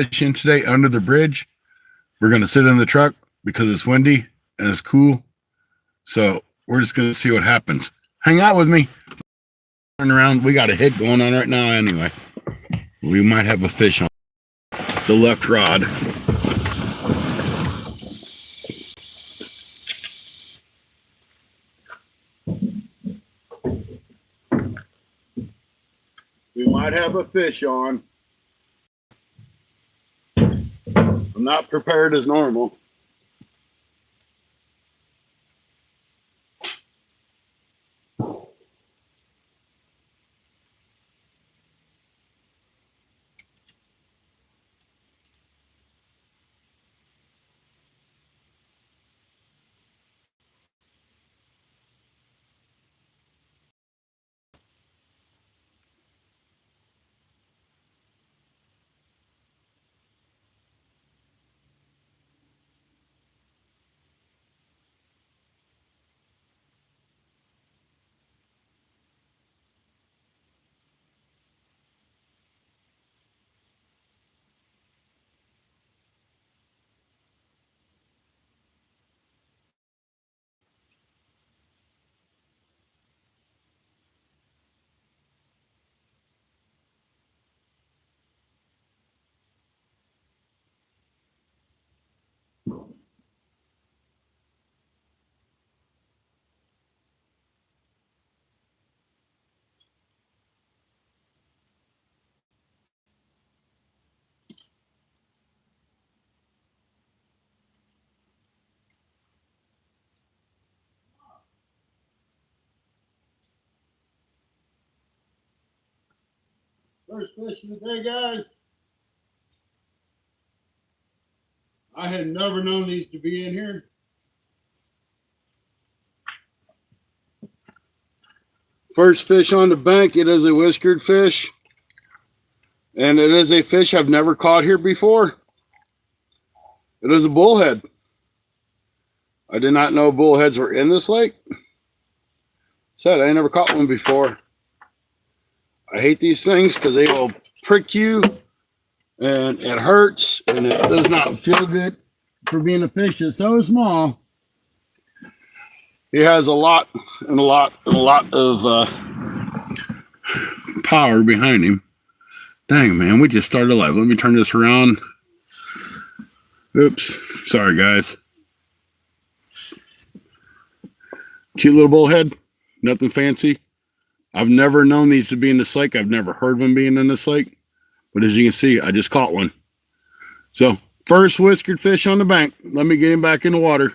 fishing today under the bridge. We're going to sit in the truck because it's windy and it's cool. So we're just going to see what happens. Hang out with me. Turn around. We got a hit going on right now anyway. We might have a fish on the left rod. We might have a fish on. I'm not prepared as normal. First fish of the day, guys. I had never known these to be in here. First fish on the bank. It is a whiskered fish. And it is a fish I've never caught here before. It is a bullhead. I did not know bullheads were in this lake. Said I never caught one before. I hate these things because they will prick you and it hurts and it does not feel good for being a fish that's so small. He has a lot of power behind him. Dang, man, we just started live. Let me turn this around. Oops, sorry guys. Cute little bullhead, nothing fancy. I've never known these to be in this lake. I've never heard of them being in this lake. But as you can see, I just caught one. So, first whiskered fish on the bank. Let me get him back in the water.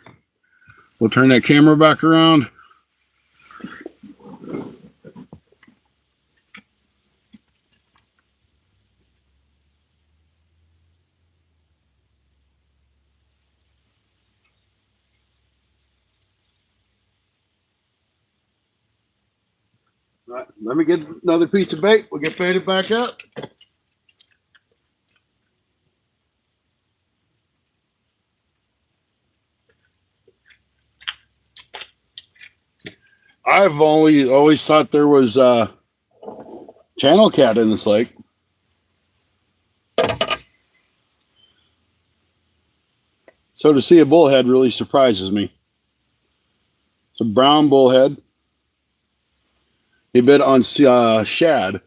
We'll turn that camera back around. All right, let me get another piece of bait. We'll get baited back up. I've always thought there was channel cat in this lake. So to see a bullhead really surprises me. It's a brown bullhead. He bit on shad.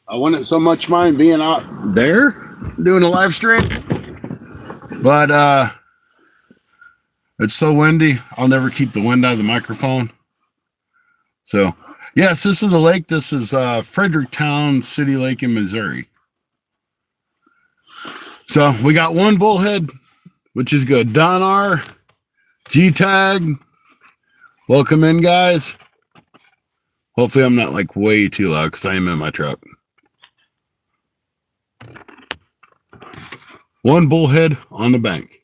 I wouldn't so much mind being out there doing a live stream, but it's so windy. I'll never keep the wind out of the microphone. So, yes, this is a lake. This is Fredericktown City Lake in Missouri. So we got one bullhead, which is good. Don R, G-Tag, welcome in, guys. Hopefully I'm not like way too loud because I am in my truck. One bullhead on the bank.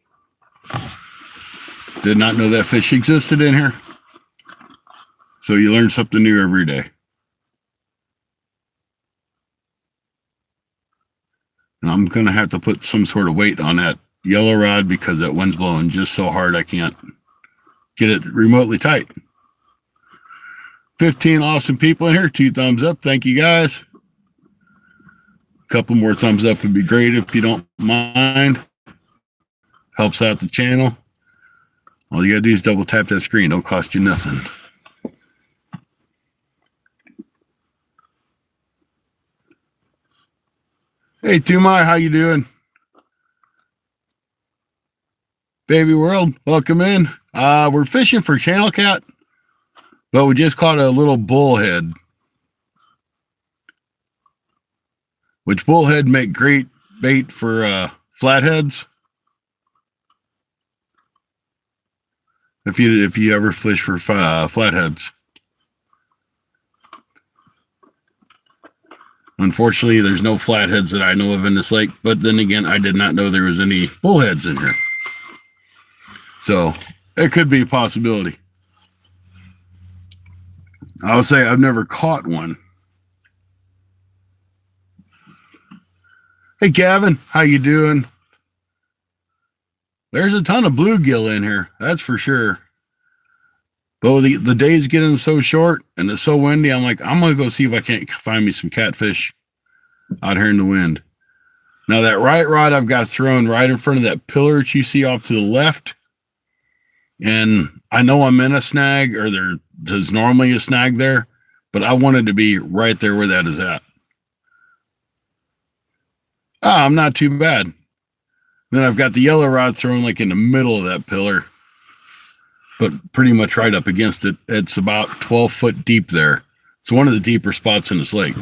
Did not know that fish existed in here. So you learn something new every day. And I'm going to have to put some sort of weight on that yellow rod because that wind's blowing just so hard I can't get it remotely tight. 15 awesome people in here. 2 thumbs up. Thank you, guys. A couple more thumbs up would be great if you don't mind. Helps out the channel. All you got to do is double tap that screen. Don't cost you nothing. Hey, Tumai, how you doing? Baby World, welcome in. We're fishing for channel cat, but we just caught a little bullhead. Which bullhead make great bait for flatheads. If you ever fish for flatheads. Unfortunately, there's no flatheads that I know of in this lake, but then again, I did not know there was any bullheads in here. So, it could be a possibility. I would say I've never caught one. Hey, Gavin, how you doing? There's a ton of bluegill in here, that's for sure. But the day's getting so short and it's so windy, I'm like, I'm going to go see if I can't find me some catfish out here in the wind. Now, that right rod I've got thrown right in front of that pillar that you see off to the left. And I know I'm in a snag, or there's normally a snag there, but I wanted to be right there where that is at. I'm not too bad. Then I've got the yellow rod thrown like in the middle of that pillar, but pretty much right up against it. It's about 12 foot deep there. It's one of the deeper spots in this lake.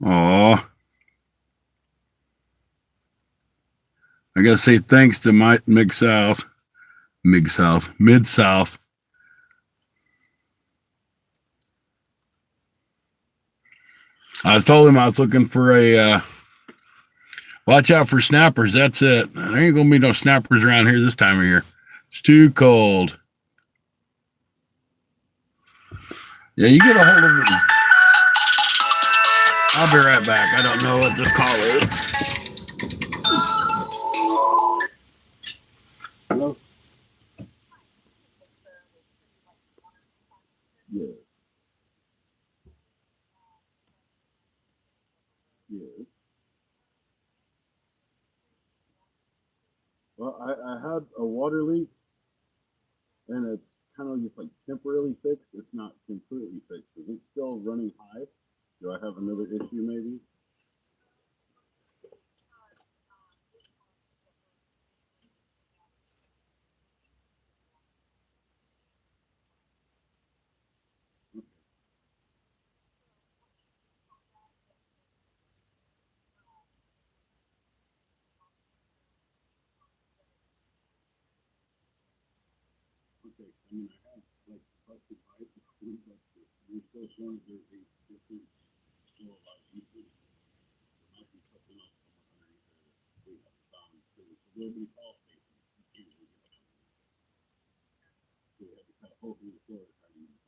Oh, I gotta say thanks to my Mid-South. I told him I was looking for a watch out for snappers. That's it. There ain't gonna be no snappers around here this time of year. It's too cold. Yeah, you get a hold of it. I'll be right back. I don't know what this call is. Hello? Yeah. Yeah. Well, I had a water leak, and it's kind of just like temporarily fixed. It's not completely fixed. Is it still running high? Do I have another issue maybe? Okay. I mean, I have like busted pipe, but you're still showing there's a different still a lot of usage. There might be something else underneath there that we haven't found. So it's a little bit of crawl space. You can't really get up underneath it. So you have to kind of poke through the floor to try to use it.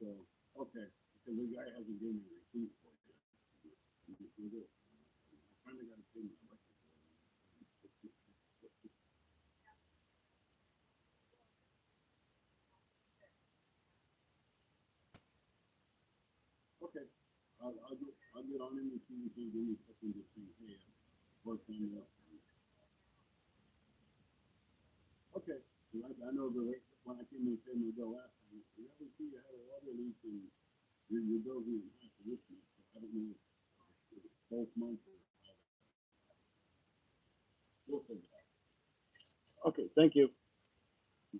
So, okay. Because the guy hasn't given me a receipt for it yet. You just do this. I finally got to pay my electric bill. Okay. I'll get on him and see if he can give me something to say, hey, work on that. Okay. I know when I came in the bill last time, you haven't seen you had a water leak and your bill's even half of this month, so I don't know if it's both months or we'll figure it out. Okay, thank you.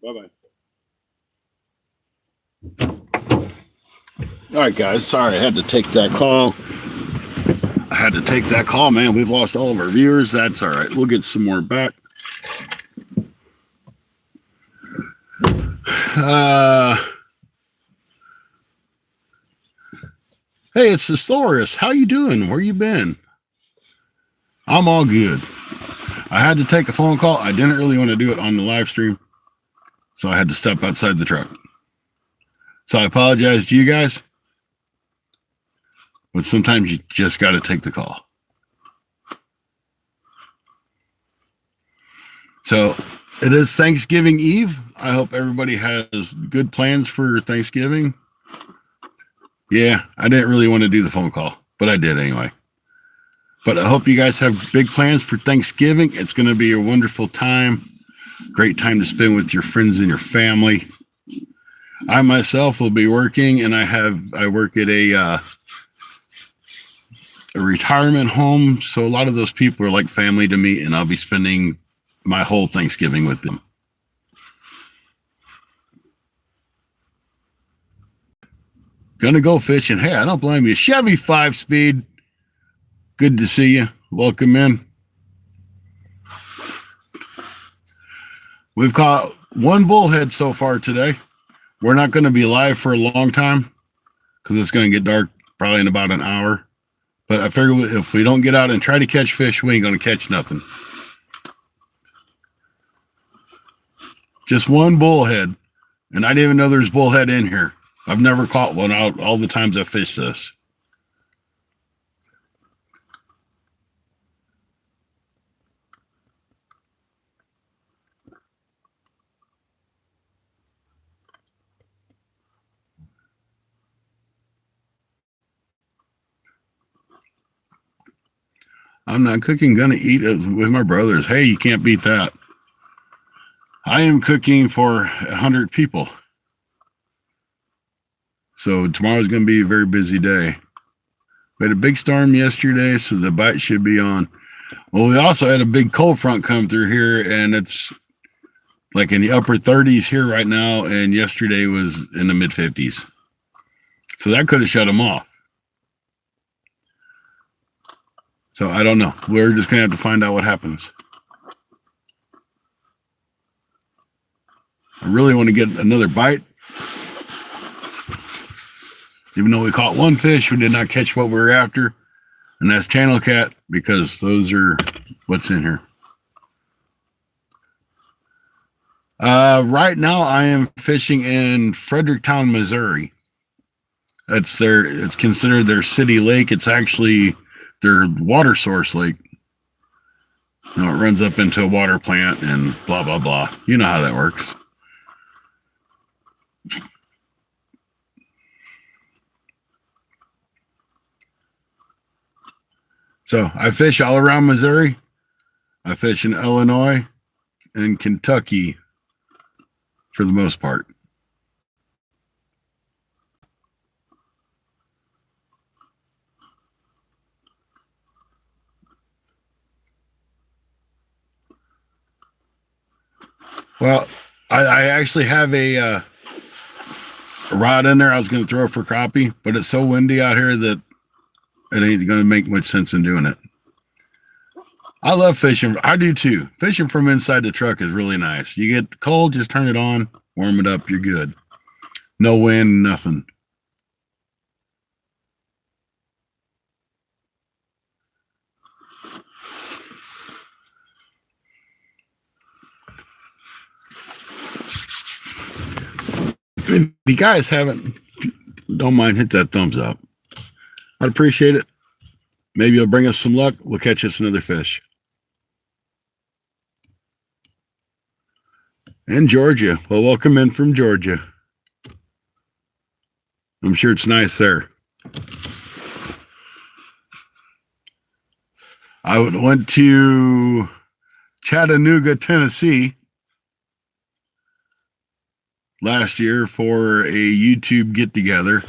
Bye-bye. All right, guys. Sorry, I had to take that call. Man. We've lost all of our viewers. That's all right. We'll get some more back. Hey, it's Thesaurus. How you doing? Where you been? I'm all good. I had to take a phone call. I didn't really want to do it on the live stream, so I had to step outside the truck. So I apologize to you guys, but sometimes you just got to take the call. So it is Thanksgiving Eve. I hope everybody has good plans for Thanksgiving. Yeah, I didn't really want to do the phone call, but I did anyway. But I hope you guys have big plans for Thanksgiving. It's going to be a wonderful time. Great time to spend with your friends and your family. I myself will be working, and I work at a retirement home. So a lot of those people are like family to me, and I'll be spending my whole Thanksgiving with them. Gonna go fishing. Hey, I don't blame you. Chevy 5-speed. Good to see you. Welcome in. We've caught one bullhead so far today. We're not going to be live for a long time because it's going to get dark probably in about an hour. But I figure if we don't get out and try to catch fish, we ain't going to catch nothing. Just one bullhead. And I didn't even know there's bullhead in here. I've never caught one out all the times I've fished this. I'm not cooking, gonna eat it with my brothers. Hey, you can't beat that. I am cooking for 100 people. So tomorrow's going to be a very busy day. We had a big storm yesterday, so the bite should be on. Well, we also had a big cold front come through here, and it's like in the upper 30s here right now, and yesterday was in the mid 50s. So that could have shut them off. So I don't know. We're just going to have to find out what happens. I really want to get another bite. Even though we caught one fish, we did not catch what we were after. And that's channel cat, because those are what's in here. Right now I am fishing in Fredericktown, Missouri. It's considered their city lake. It's actually their water source lake. You know, it runs up into a water plant and blah, blah, blah. You know how that works. So I fish all around Missouri. I fish in Illinois and Kentucky for the most part. Well, I actually have a rod in there I was going to throw for crappie, but it's so windy out here that it ain't going to make much sense in doing it. I love fishing. I do too. Fishing from inside the truck is really nice. You get cold, just turn it on, warm it up, you're good. No wind, nothing. If you guys don't mind, hit that thumbs up. I'd appreciate it. Maybe it'll bring us some luck. We'll catch us another fish. And Georgia. Well, welcome in from Georgia. I'm sure it's nice there. I went to Chattanooga, Tennessee last year for a YouTube get-together.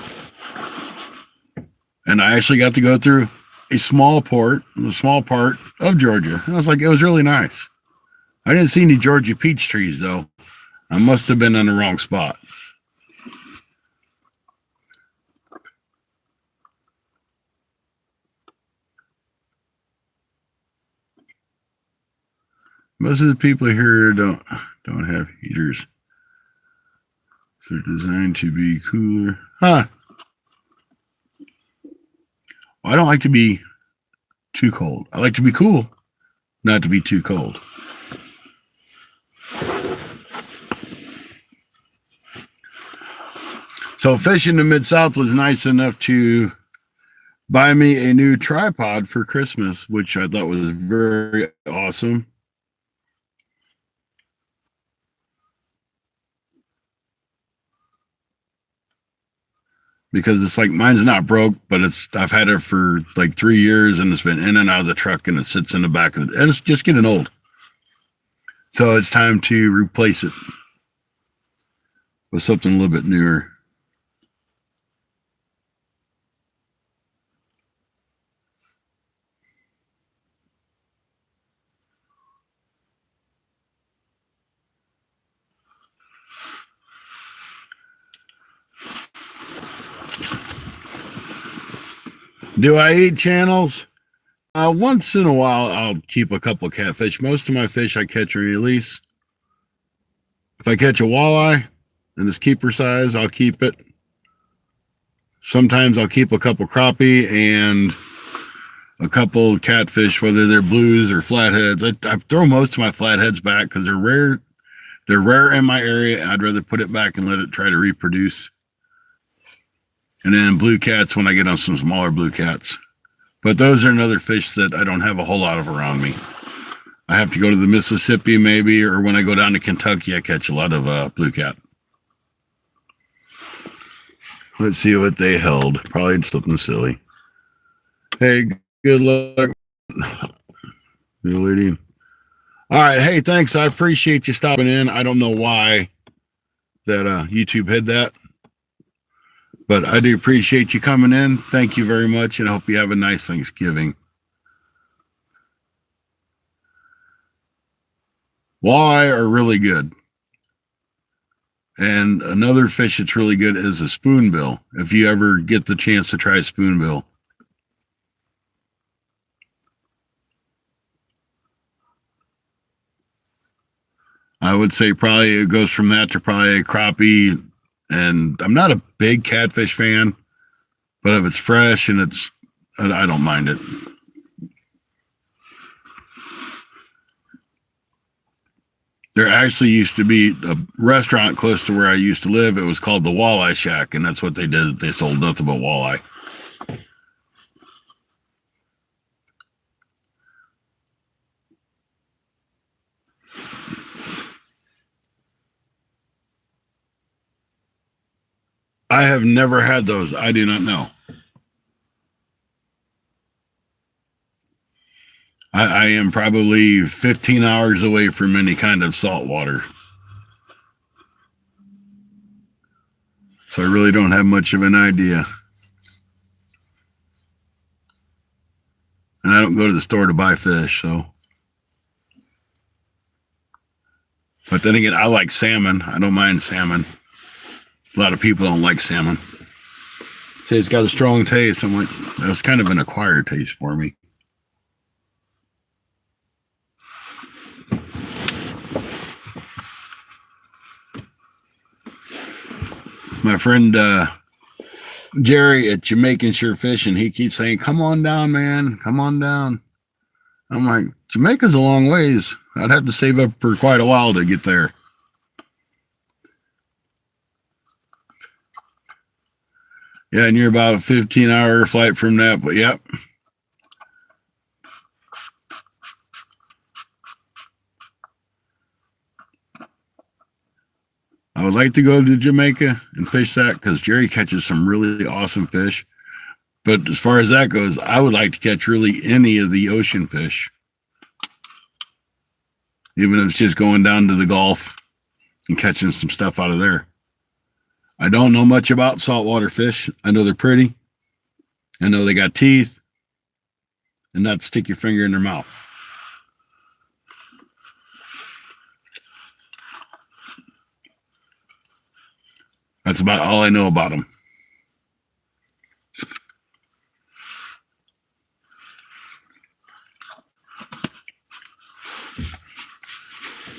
And I actually got to go through a small part of Georgia. And I was like, it was really nice. I didn't see any Georgia peach trees, though. I must have been in the wrong spot. Most of the people here don't have heaters. So they're designed to be cooler. Huh. I don't like to be too cold. I like to be cool, not to be too cold. So Fish in the Mid-South was nice enough to buy me a new tripod for Christmas, which I thought was very awesome. Because it's like, mine's not broke, but I've had it for like 3 years and it's been in and out of the truck and it sits in the back of it. And it's just getting old. So it's time to replace it with something a little bit newer. Do I eat channels? Once in a while, I'll keep a couple of catfish. Most of my fish I catch and release. If I catch a walleye and it's keeper size, I'll keep it. Sometimes I'll keep a couple crappie and a couple catfish, whether they're blues or flatheads. I throw most of my flatheads back because they're rare. They're rare in my area, and I'd rather put it back and let it try to reproduce. And then blue cats when I get on some smaller blue cats. But those are another fish that I don't have a whole lot of around me. I have to go to the Mississippi maybe, or when I go down to Kentucky, I catch a lot of blue cat. Let's see what they held. Probably something silly. Hey, good luck. Good lady. All right. Hey, thanks. I appreciate you stopping in. I don't know why that YouTube had that. But I do appreciate you coming in. Thank you very much, and I hope you have a nice Thanksgiving. Walleye are really good. And another fish that's really good is a spoonbill. If you ever get the chance to try a spoonbill. I would say probably it goes from that to probably a crappie. And I'm not a big catfish fan, but if it's fresh and I don't mind it. There actually used to be a restaurant close to where I used to live. It was called the Walleye Shack, and that's what they did. They sold nothing but walleye. I have never had those. I do not know. I am probably 15 hours away from any kind of salt water. So I really don't have much of an idea. And I don't go to the store to buy fish, so. But then again, I like salmon. I don't mind salmon. A lot of people don't like salmon. Say it's got a strong taste. I'm like, that's kind of an acquired taste for me. My friend Jerry at Jamaican Sure Fishing, he keeps saying, come on down, man. Come on down. I'm like, Jamaica's a long ways. I'd have to save up for quite a while to get there. Yeah, and you're about a 15-hour flight from that, but yep. I would like to go to Jamaica and fish that because Jerry catches some really awesome fish. But as far as that goes, I would like to catch really any of the ocean fish. Even if it's just going down to the Gulf and catching some stuff out of there. I don't know much about saltwater fish. I know they're pretty. I know they got teeth. And not stick your finger in their mouth. That's about all I know about them.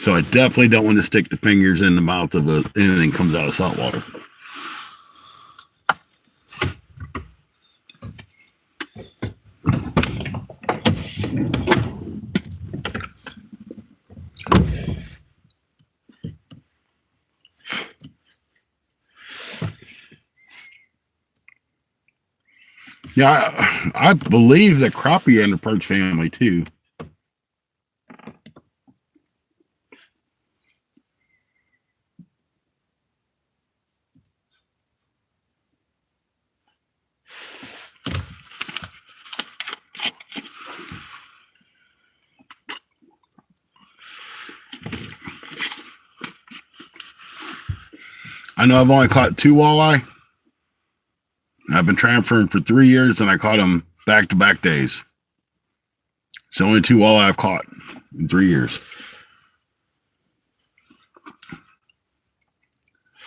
So I definitely don't want to stick the fingers in the mouth of anything comes out of salt water. Yeah, I believe that crappie are in the perch family too. I know I've only caught 2 walleye. I've been transferring for 3 years, and I caught them back-to-back days. It's the only 2 walleye I've caught in 3 years.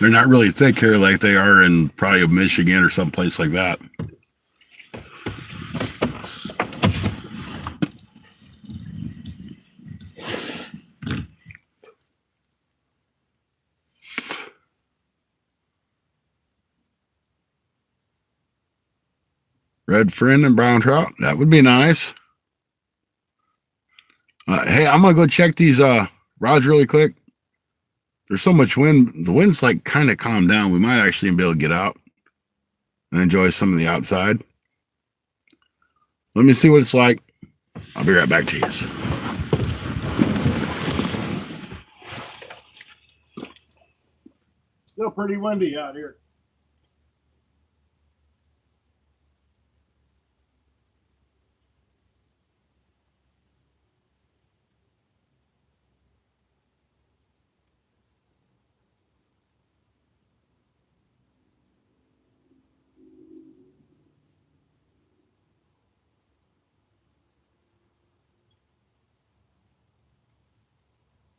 They're not really thick here like they are in probably Michigan or someplace like that. Red fin and brown trout. That would be nice. Hey, I'm going to go check these rods really quick. There's so much wind. The wind's like kind of calmed down. We might actually be able to get out and enjoy some of the outside. Let me see what it's like. I'll be right back to you. Still pretty windy out here.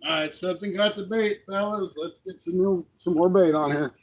All right, something got the bait, fellas. Let's get some more bait on here.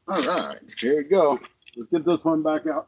All right, here you go. Let's get this one back out.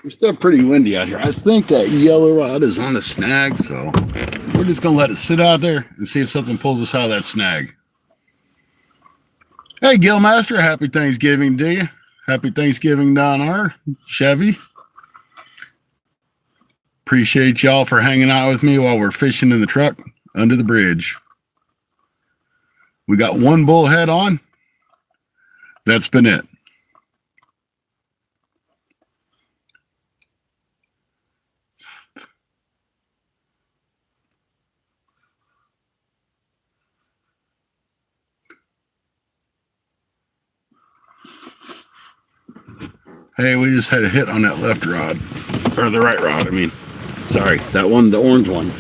It's still pretty windy out here. I think that yellow rod is on a snag, so we're just gonna let it sit out there and see if something pulls us out of that snag. Hey, Gillmaster, happy Thanksgiving to you. Happy Thanksgiving, Don R. Chevy. Appreciate y'all for hanging out with me while we're fishing in the truck under the bridge. We got one bullhead on. That's been it. Hey, we just had a hit on that left rod. Or the right rod, I mean. Sorry, that one, the orange one.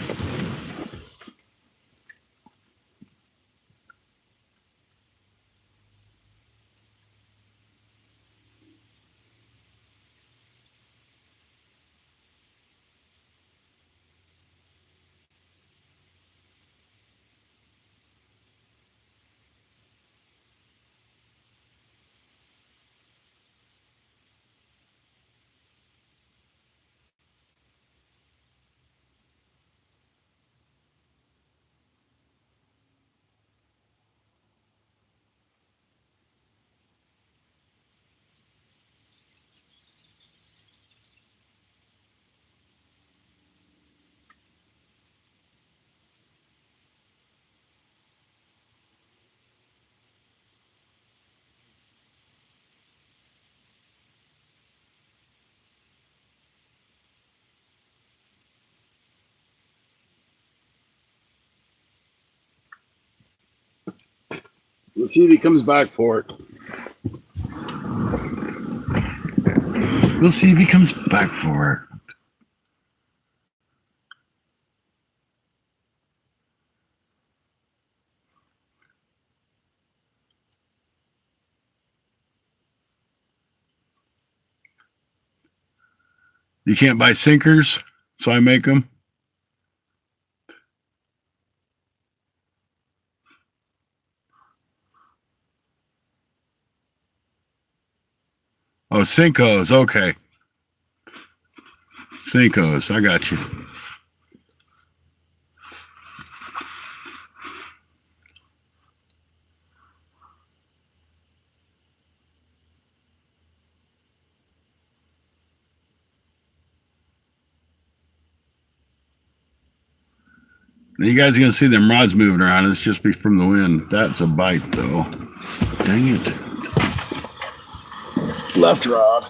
Let's see if he comes back for it. We'll see if he comes back for it. You can't buy sinkers, so I make them. Oh, Cinco's, okay. Cinco's, I got you. Now you guys are going to see them rods moving around. It's just be from the wind. That's a bite, though. Dang it. Left rod.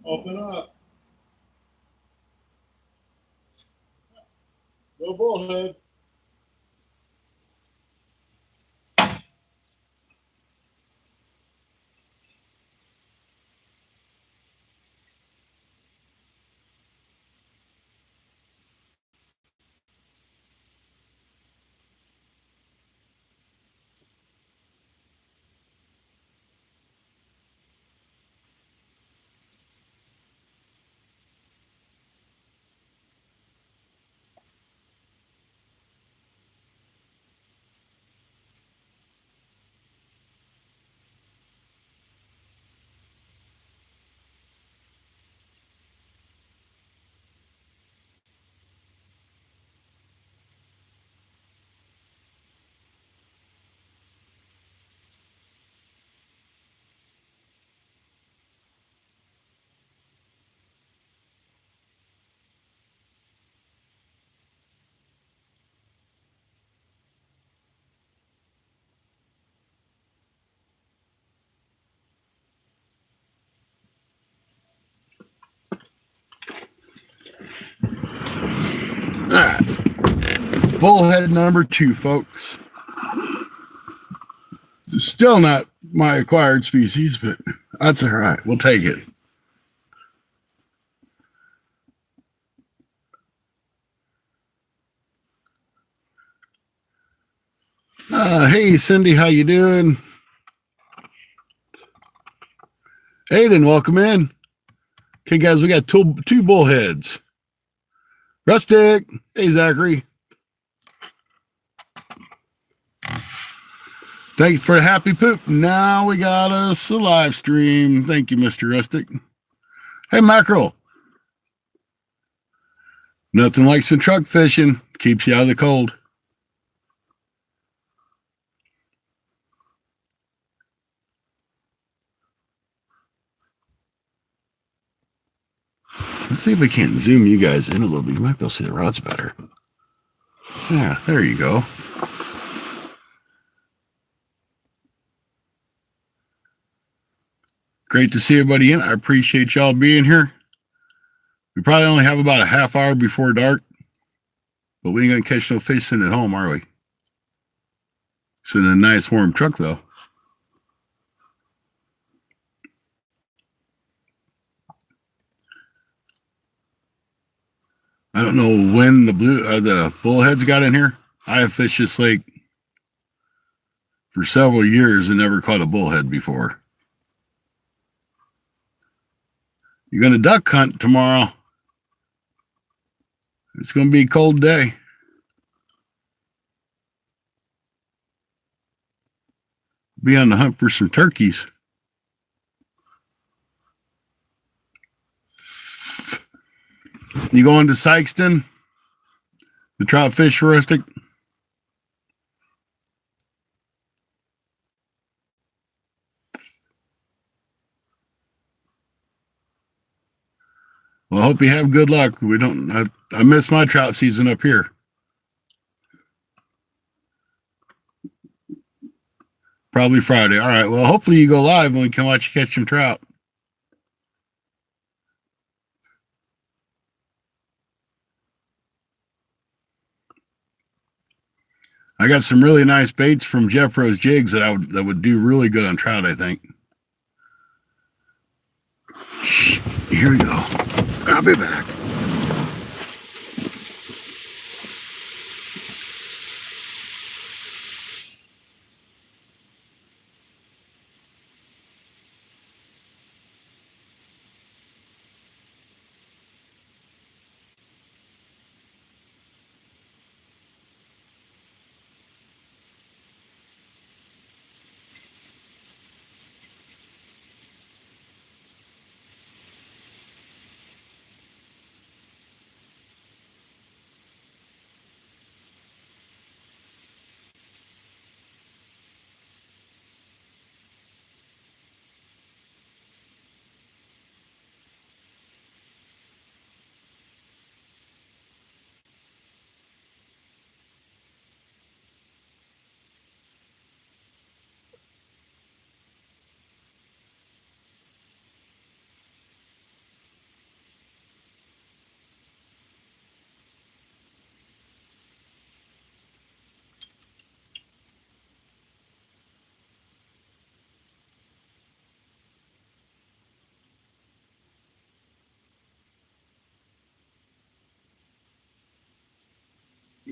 Open up. Go bullhead. All right. Bullhead number 2, folks. It's still not my acquired species, but that's all right. We'll take it. Hey, Cindy, how you doing? Aiden, welcome in. Okay, guys, we got two bullheads. Rustic. Hey, Zachary. Thanks for the happy poop. Now we got us a live stream. Thank you, Mr. Rustic. Hey, Mackerel. Nothing like some truck fishing. Keeps you out of the cold. Let's see if we can't zoom you guys in a little bit. You might be able to see the rods better. Yeah, there you go. Great to see everybody in. I appreciate y'all being here. We probably only have about a half hour before dark, but we ain't going to catch no fish sitting at home, are we? It's in a nice warm truck, though. I don't know when the bullheads got in here. I have fished this lake for several years and never caught a bullhead before. You're going to duck hunt tomorrow. It's going to be a cold day. Be on the hunt for some turkeys. You going to Sykeston? The trout fish rustic? Well, I hope you have good luck. I missed my trout season up here. Probably Friday. All right. Well, hopefully you go live and we can watch you catch some trout. I got some really nice baits from Jeff Rose Jigs that would do really good on trout, I think. Here we go. I'll be back.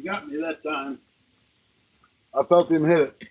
He got me that time. I felt him hit it.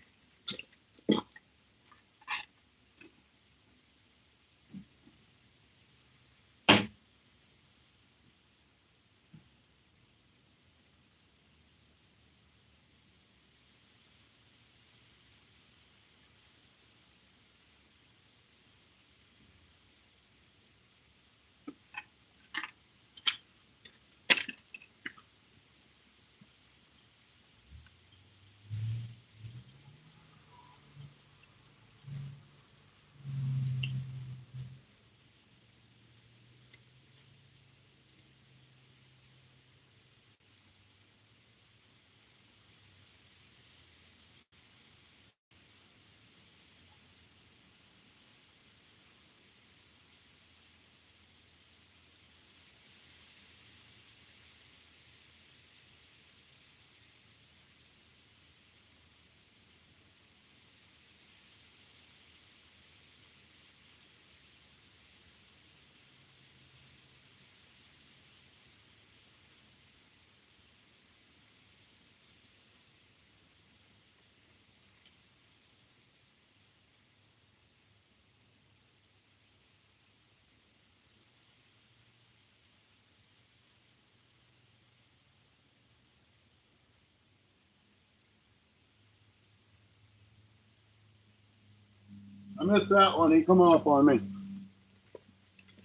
I missed that one. He come off on me.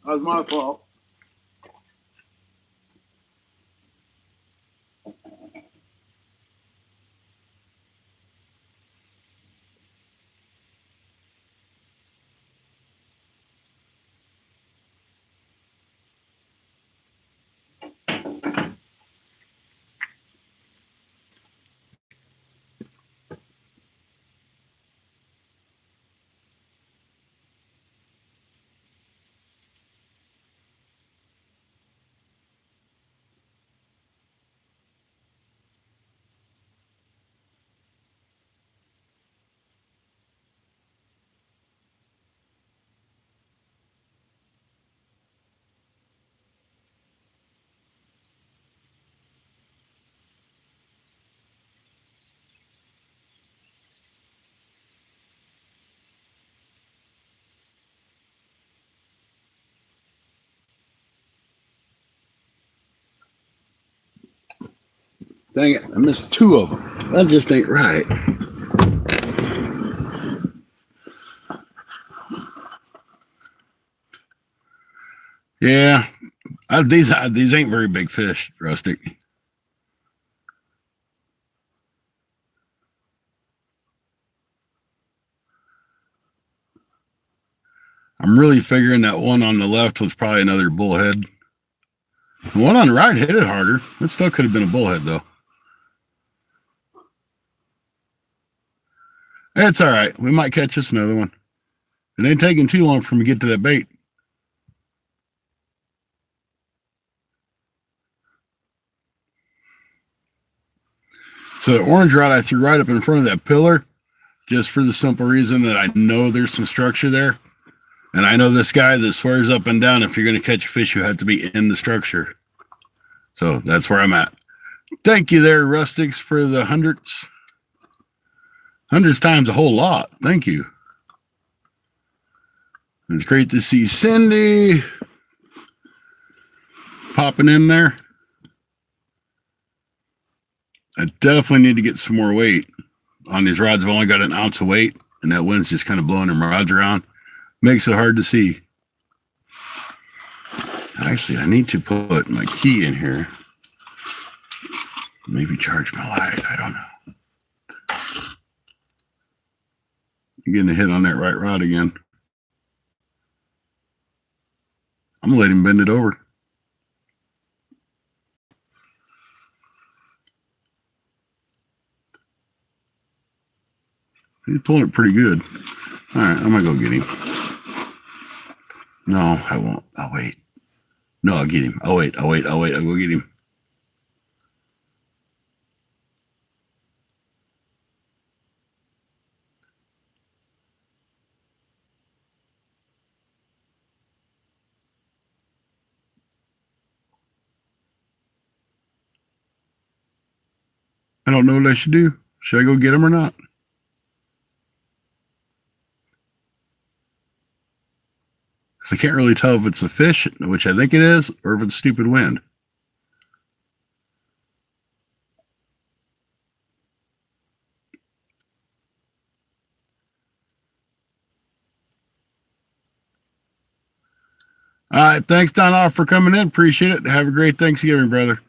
That was my fault. Dang it. I missed two of them. That just ain't right. Yeah, these ain't very big fish, Rustic. I'm really figuring that one on the left was probably another bullhead. The one on the right hit it harder. It still could have been a bullhead, though. It's all right. We might catch us another one. It ain't taking too long for me to get to that bait. So the orange rod I threw right up in front of that pillar, just for the simple reason that I know there's some structure there. And I know this guy that swears up and down if you're going to catch a fish, you have to be in the structure. So that's where I'm at. Thank you there, Rustics, for the hundreds. Hundreds times a whole lot. Thank you. It's great to see Cindy popping in there. I definitely need to get some more weight on these rods. I've only got an ounce of weight, and that wind's just kind of blowing them rods around. Makes it hard to see. Actually, I need to put my key in here. Maybe charge my light. I don't know. I'm getting a hit on that right rod again. I'm going to let him bend it over. He's pulling it pretty good. All right, I'm going to go get him. No, I won't. I'll wait. No, I'll get him. I'll wait. I'll go get him. I don't know what I should do. Should I go get them or not? Because I can't really tell if it's a fish, which I think it is, or if it's stupid wind. All right. Thanks, Don, off for coming in. Appreciate it. Have a great Thanksgiving, brother.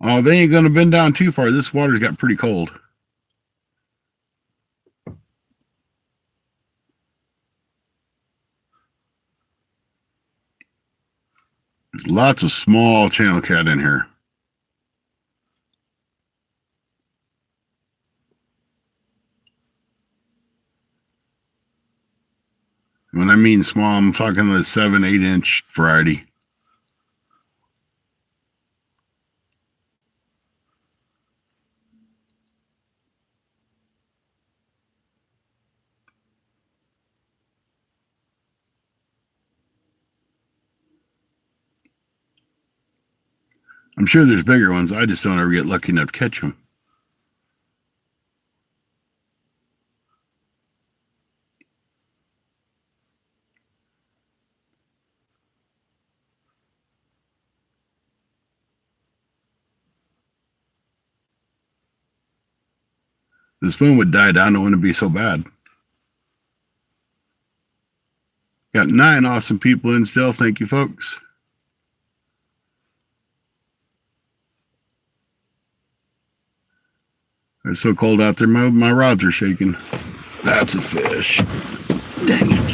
Oh, they ain't going to bend down too far. This water's got pretty cold. Lots of small channel cat in here. When I mean small, I'm talking the 7-8 inch variety. I'm sure there's bigger ones. I just don't ever get lucky enough to catch them. This wind would die down. It wouldn't be so bad. Got 9 awesome people in still. Thank you, folks. It's so cold out there, my rods are shaking. That's a fish. Dang it.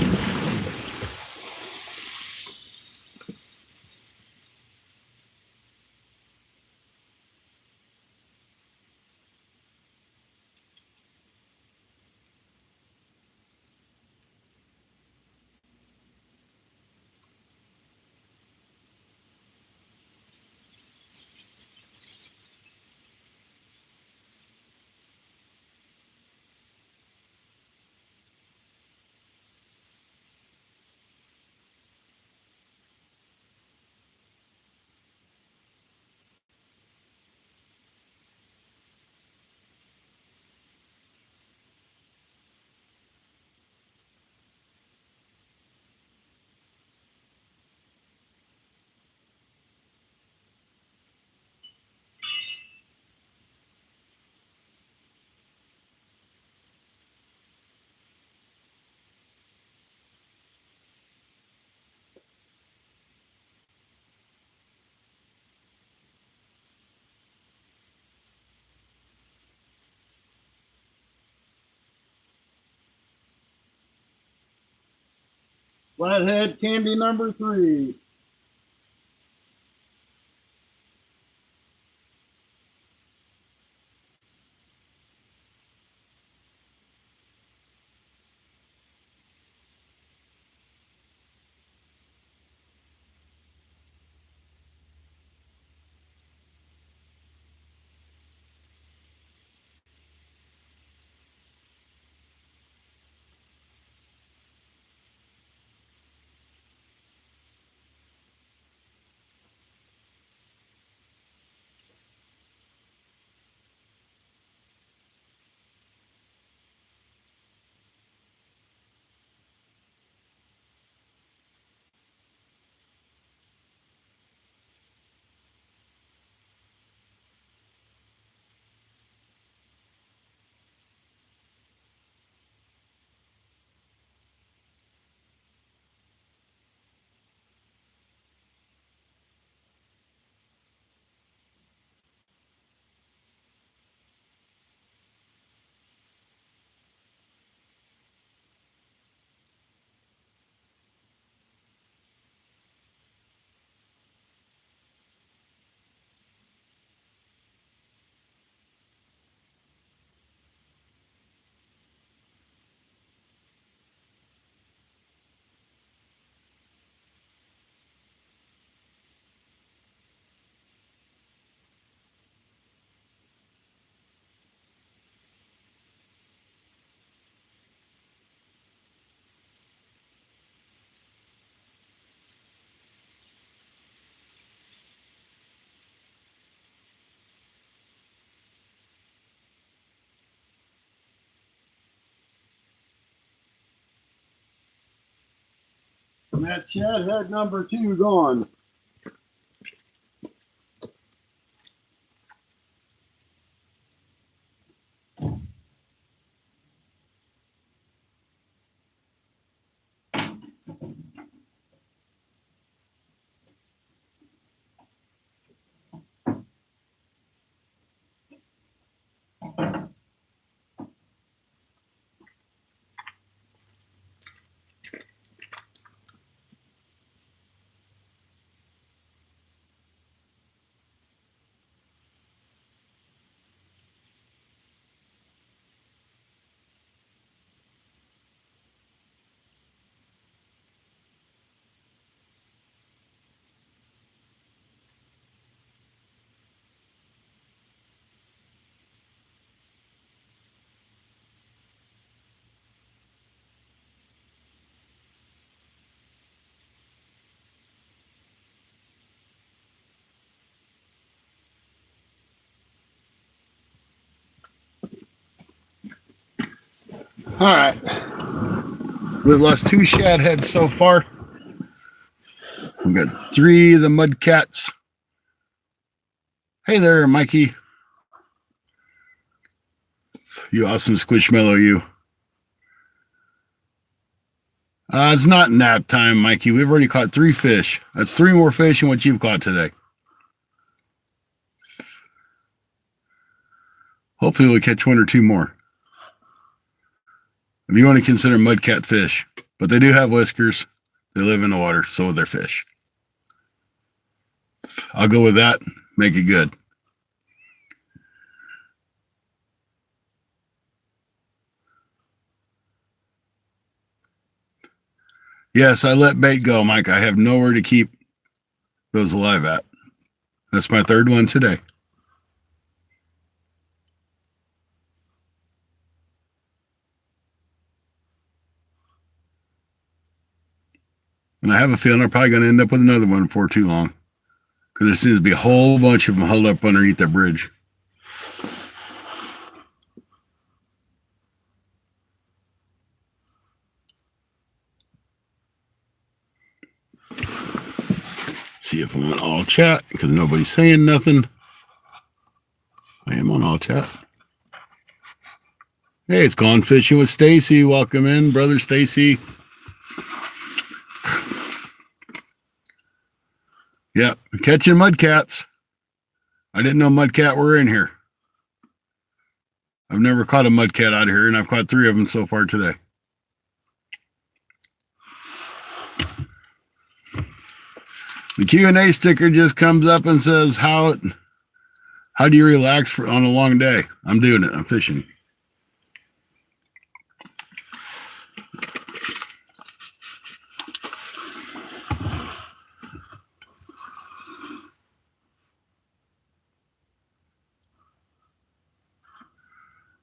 Flathead candy number 3. And that shad head number 2 gone. All right. We've lost 2 shad heads so far. We've got 3 of the mud cats. Hey there, Mikey. You awesome squishmallow, you. It's not nap time, Mikey. We've already caught 3 fish. That's 3 more fish than what you've caught today. Hopefully we'll catch 1 or 2 more. If you want to consider mudcat fish. But they do have whiskers. They live in the water, so they're fish. I'll go with that. Make it good. Yes, I let bait go, Mike. I have nowhere to keep those alive at. That's my 3rd one today. And I have a feeling I'm probably going to end up with another one before too long. Because there seems to be a whole bunch of them huddled up underneath that bridge. See if I'm on all chat, because nobody's saying nothing. I am on all chat. Hey, it's Gone Fishing with Stacy. Welcome in, brother Stacy. Yep, catching mudcats. I didn't know mudcat were in here. I've never caught a mudcat out here, and I've caught 3 of them so far today. The Q&A sticker just comes up and says, how do you relax on a long day? I'm doing it. I'm fishing.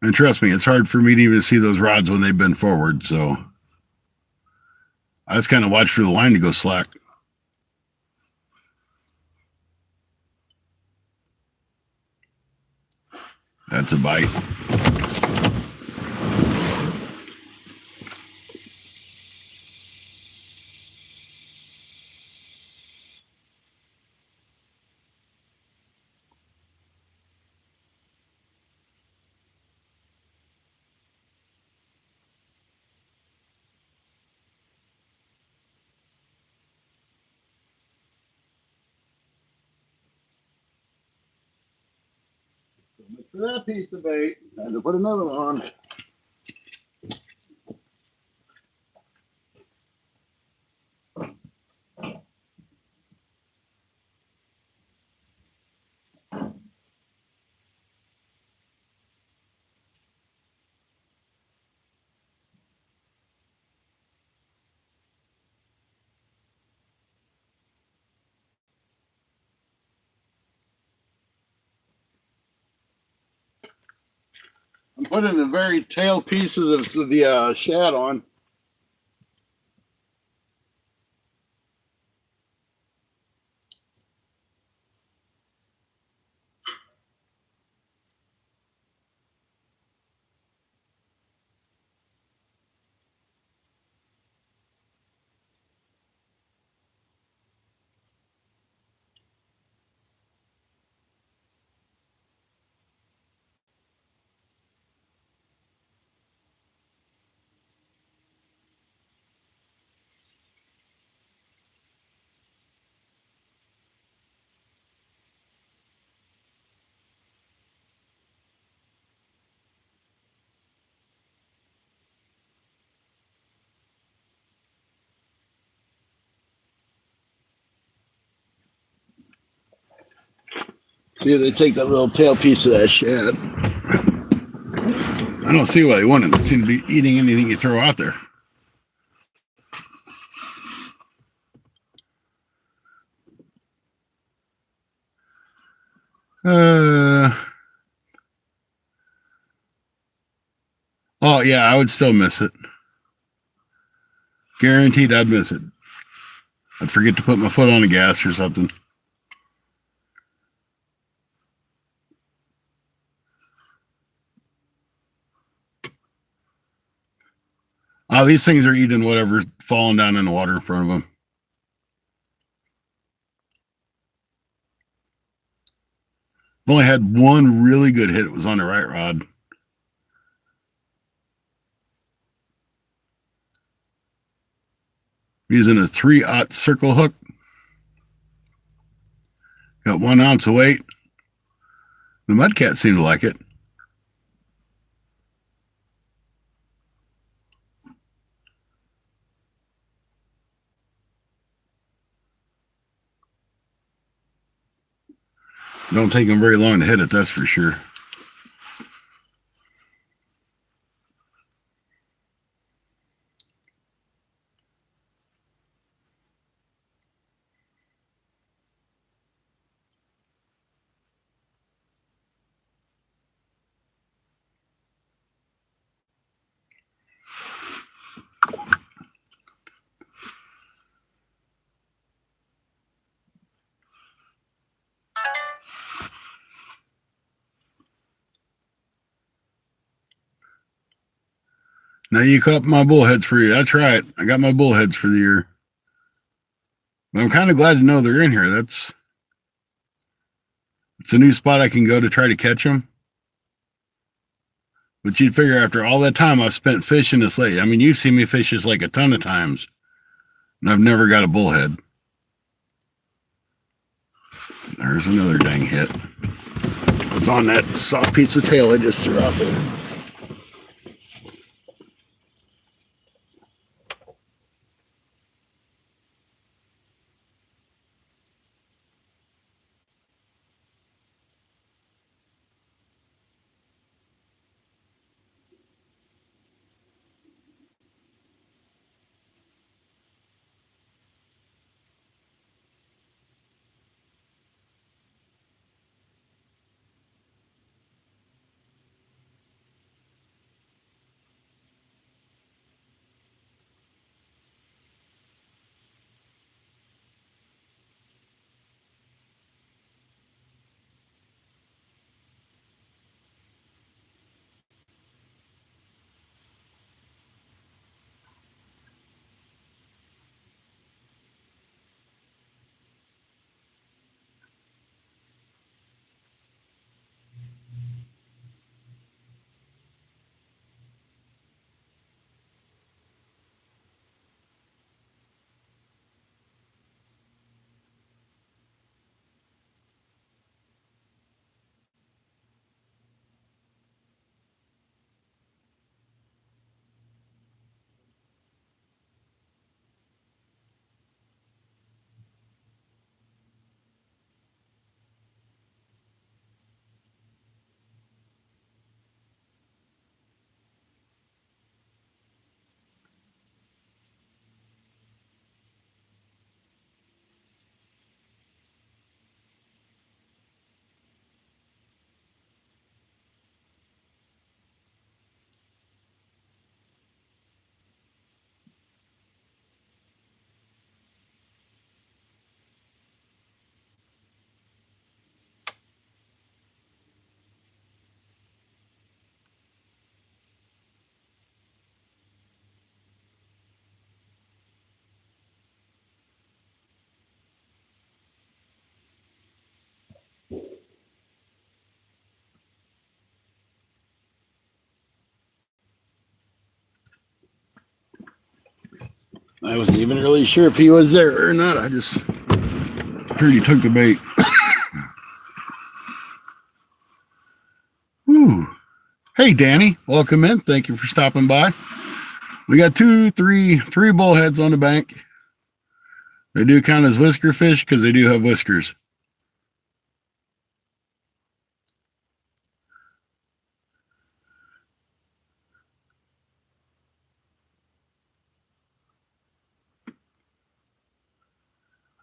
And trust me, it's hard for me to even see those rods when they've been forward. So I just kind of watch for the line to go slack. That's a bite. For that piece of bait, I had to put another one on. I'm putting the very tail pieces of the shad on. See, they take that little tail piece of that shad. I don't see why they wouldn't. They seem to be eating anything you throw out there. Oh yeah, I would still miss it. Guaranteed I'd miss it. I'd forget to put my foot on the gas or something. Oh, these things are eating whatever's falling down in the water in front of them. I've only had one really good hit. It was on the right rod. Using a 3/0 circle hook. Got 1 ounce of weight. The mudcat seemed to like it. Don't take them very long to hit it, that's for sure. Now you caught my bullheads for you. That's right. I got my bullheads for the year. But I'm kind of glad to know they're in here. It's a new spot I can go to try to catch them. But you'd figure after all that time I spent fishing this lake. I mean, you've seen me fish this lake a ton of times. And I've never got a bullhead. There's another dang hit. It's on that soft piece of tail I just threw out there. I wasn't even really sure if he was there or not. I just heard he took the bait. Whew. Hey, Danny. Welcome in. Thank you for stopping by. We got three bullheads on the bank. They do count as whisker fish because they do have whiskers.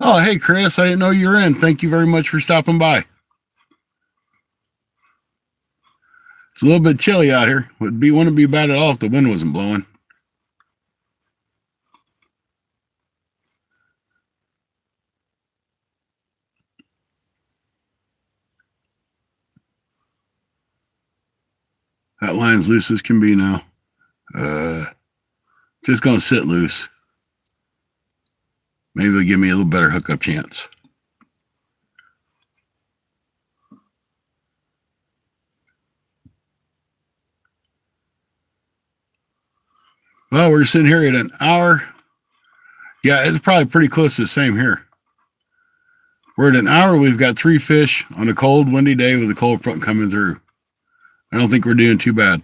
Oh, hey, Chris, I didn't know you were in. Thank you very much for stopping by. It's a little bit chilly out here. Wouldn't be bad at all if the wind wasn't blowing. That line's loose as can be now. Just going to sit loose. Maybe it'll give me a little better hookup chance. Well, we're sitting here at an hour. Yeah, it's probably pretty close to the same here. We're at an hour. We've got 3 fish on a cold, windy day with a cold front coming through. I don't think we're doing too bad.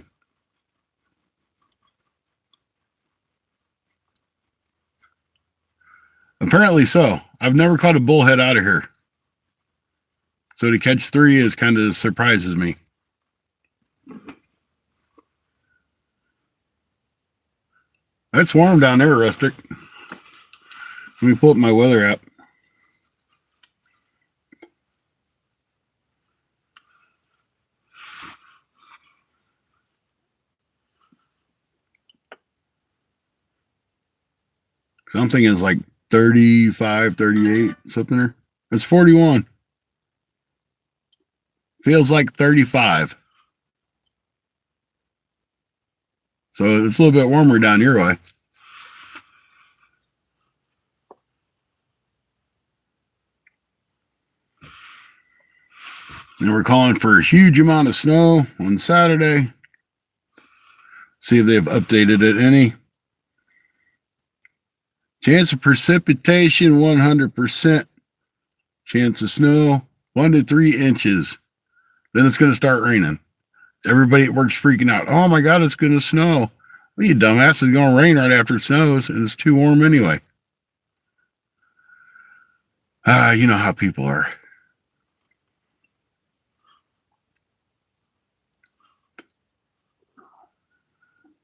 Apparently so. I've never caught a bullhead out of here. So to catch 3 is kind of surprises me. It's warm down there, Rustic. Let me pull up my weather app. Because I'm thinking it's like 35, 38, something there. It's 41. Feels like 35. So it's a little bit warmer down your way. And we're calling for a huge amount of snow on Saturday. See if they've updated it any. Chance of precipitation, 100%. Chance of snow, 1 to 3 inches. Then it's going to start raining. Everybody at work's freaking out. Oh my God, it's going to snow. Well, you dumbass, it's going to rain right after it snows, and it's too warm anyway. You know how people are.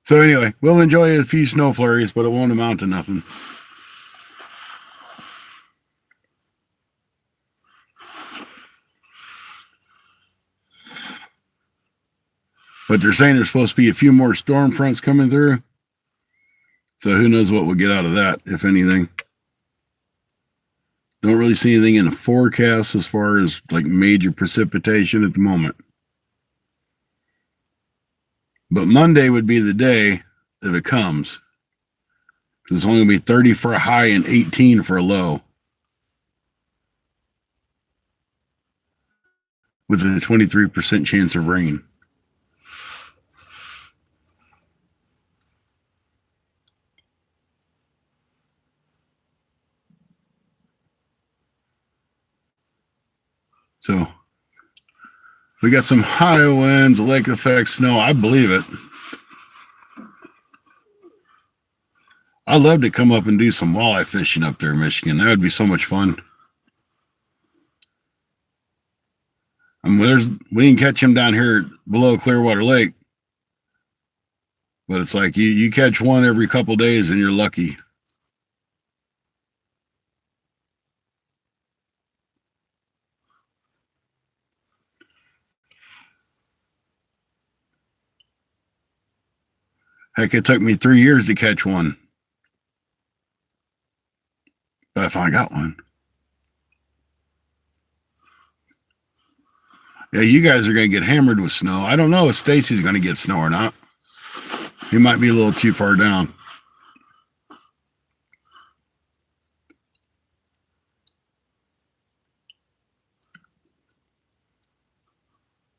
So anyway, we'll enjoy a few snow flurries, but it won't amount to nothing. But they're saying there's supposed to be a few more storm fronts coming through. So who knows what we'll get out of that, if anything. Don't really see anything in the forecast as far as like major precipitation at the moment. But Monday would be the day if it comes. Because it's only going to be 30 for a high and 18 for a low. With a 23% chance of rain. So we got some high winds, lake effect, snow. I believe it. I'd love to come up and do some walleye fishing up there in Michigan. That would be so much fun. I mean, we can catch them down here below Clearwater Lake. But it's like you catch one every couple days and you're lucky. Heck, it took me 3 years to catch one. But I finally got one. Yeah, you guys are going to get hammered with snow. I don't know if Stacy's going to get snow or not. He might be a little too far down.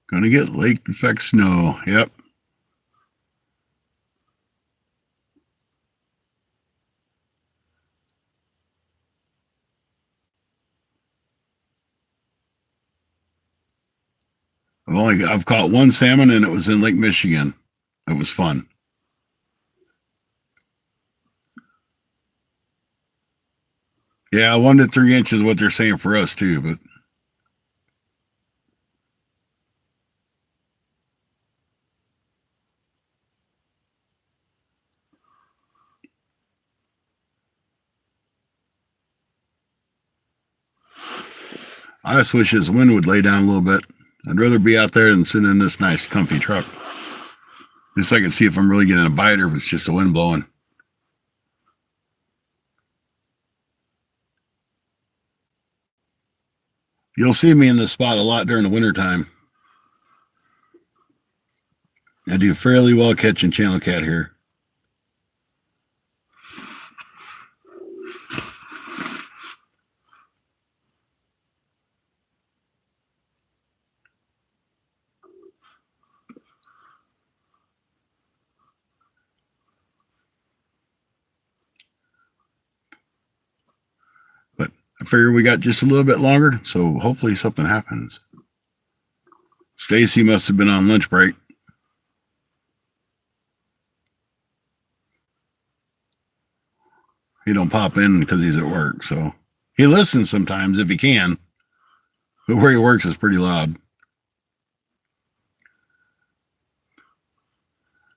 Going to get lake effect snow. Yep. I've caught one salmon and it was in Lake Michigan. It was fun. Yeah, 1 to 3 inches is what they're saying for us too, but I just wish this wind would lay down a little bit. I'd rather be out there than sitting in this nice, comfy truck. Just so I can see if I'm really getting a bite or if it's just the wind blowing. You'll see me in this spot a lot during the wintertime. I do fairly well catching channel cat here. But I figure we got just a little bit longer, so hopefully something happens. Stacy must have been on lunch break. He don't pop in because he's at work, so he listens sometimes if he can. But where he works is pretty loud.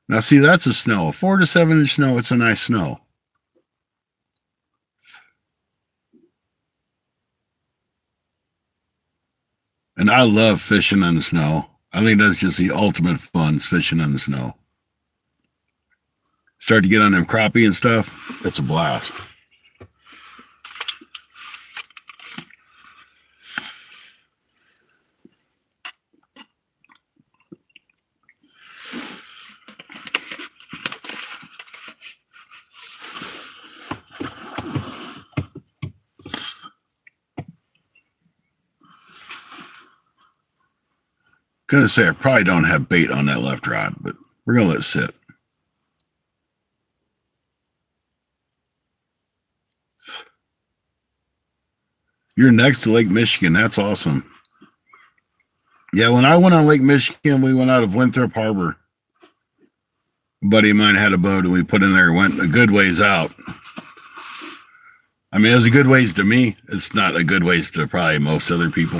Now see, that's a snow. A 4 to 7 inch snow, it's a nice snow. And I love fishing in the snow. I think that's just the ultimate fun, fishing in the snow. Start to get on them crappie and stuff. It's a blast. Gonna say I probably don't have bait on that left rod, but we're gonna let it sit. You're next to Lake Michigan. That's awesome. Yeah, when I went on Lake Michigan, we went out of Winthrop Harbor. A buddy of mine had a boat, and we put in there, went a good ways out. I mean, it was a good ways to me. It's not a good ways to probably most other people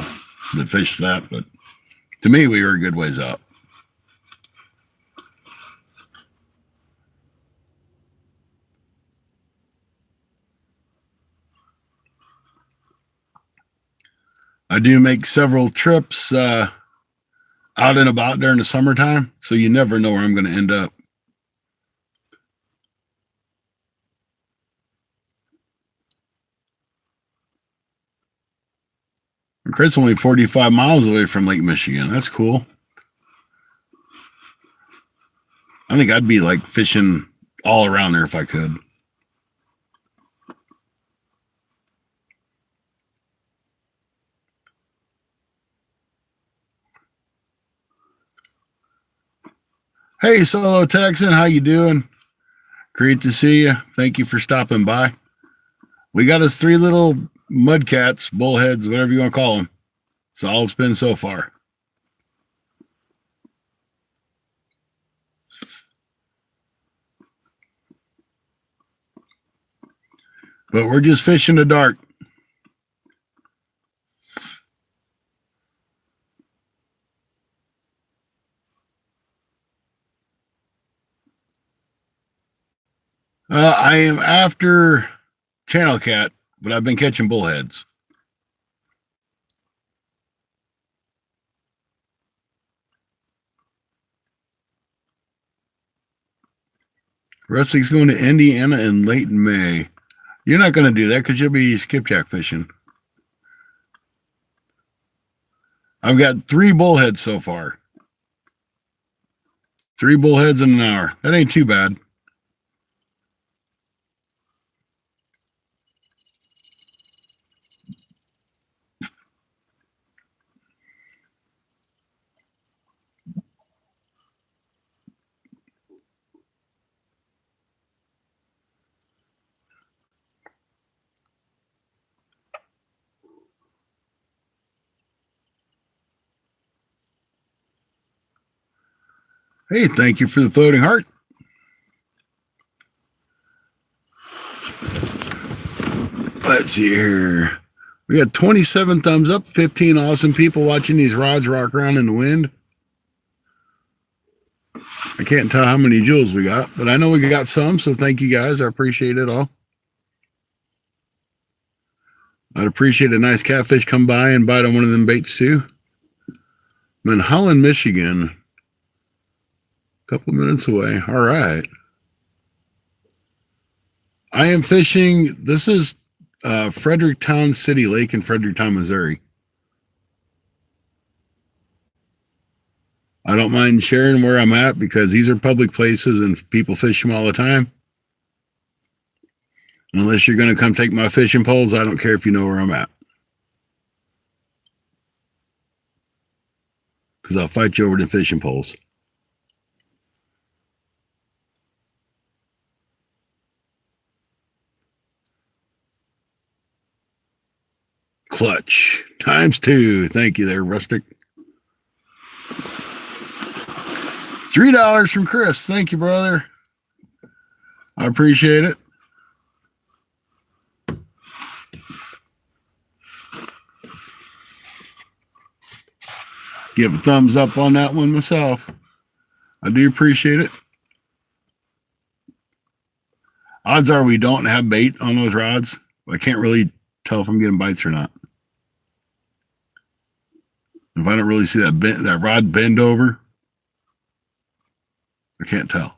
that fish that, but to me, we were a good ways out. I do make several trips out and about during the summertime, so you never know where I'm going to end up. And Chris only 45 miles away from Lake Michigan. That's cool. I think I'd be like fishing all around there if I could. Hey, Solo Texan, how you doing? Great to see you. Thank you for stopping by. We got us 3 little mudcats, bullheads, whatever you want to call them. That's all it's been so far. But we're just fishing the dark. I am after channel cat, but I've been catching bullheads. Wrestling's going to Indiana in late May. You're not going to do that because you'll be skipjack fishing. I've got 3 bullheads so far. 3 bullheads in an hour. That ain't too bad. Hey, thank you for the floating heart. Let's see here. We got 27 thumbs up, 15 awesome people watching these rods rock around in the wind. I can't tell how many joules we got, but I know we got some, so thank you guys. I appreciate it all. I'd appreciate a nice catfish come by and bite on one of them baits too. I'm in Holland, Michigan. A couple minutes away. All right. I am fishing. This is Fredericktown City Lake in Fredericktown, Missouri. I don't mind sharing where I'm at because these are public places and people fish them all the time. Unless you're going to come take my fishing poles, I don't care if you know where I'm at. Because I'll fight you over the fishing poles. Clutch ×2. Thank you there, Rustic. $3 from Chris. Thank you, brother. I appreciate it. Give a thumbs up on that one myself. I do appreciate it. Odds are we don't have bait on those rods. I can't really tell if I'm getting bites or not. If I don't really see that rod bend over, I can't tell.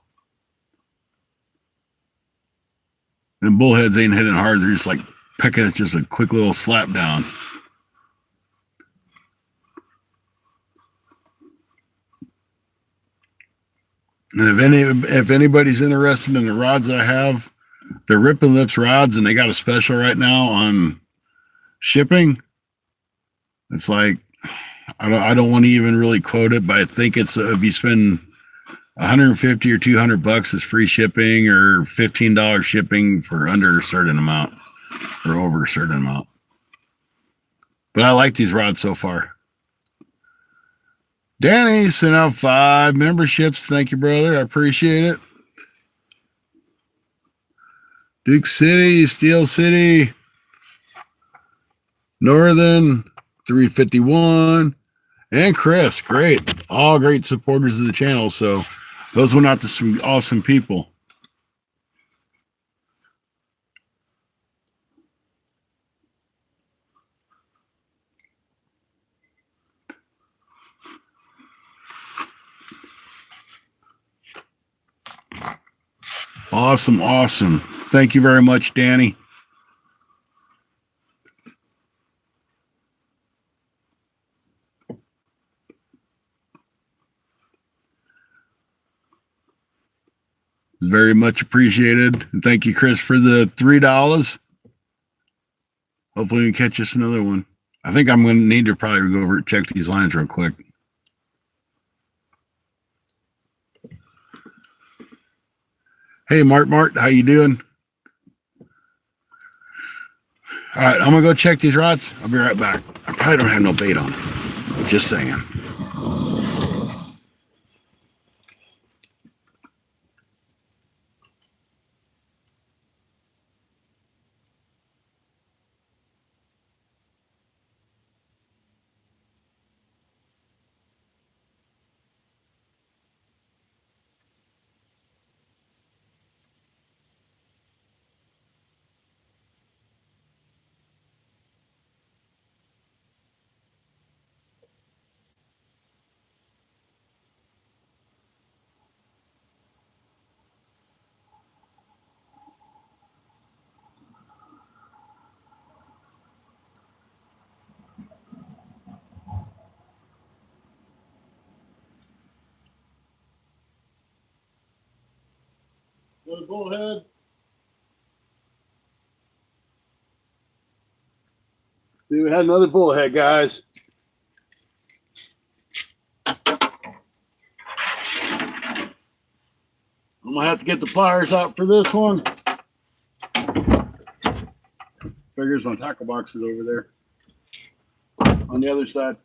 And bullheads ain't hitting hard. They're just like pecking. It's just a quick little slap down. And if anybody's interested in the rods that I have, they're Ripping Lips rods, and they got a special right now on shipping. It's like I don't want to even really quote it, but I think it's if you spend $150 or $200, it's free shipping, or $15 shipping for under a certain amount or over a certain amount. But I like these rods so far. Danny sent out 5 memberships. Thank you, brother. I appreciate it. Duke City, Steel City, Northern, 351, and Chris. Great. All great supporters of the channel. So those went out to some awesome people. Awesome, awesome. Thank you very much, Danny. It's very much appreciated. And thank you, Chris, for the $3. Hopefully we can catch us another one. I think I'm going to need to probably go over and check these lines real quick. Hey, Mart, how you doing? All right, I'm going to go check these rods. I'll be right back. I probably don't have no bait on it. Just saying. Another bullhead. See, we had another bullhead, guys. I'm going to have to get the pliers out for this one. Figures my tackle box is over there on the other side.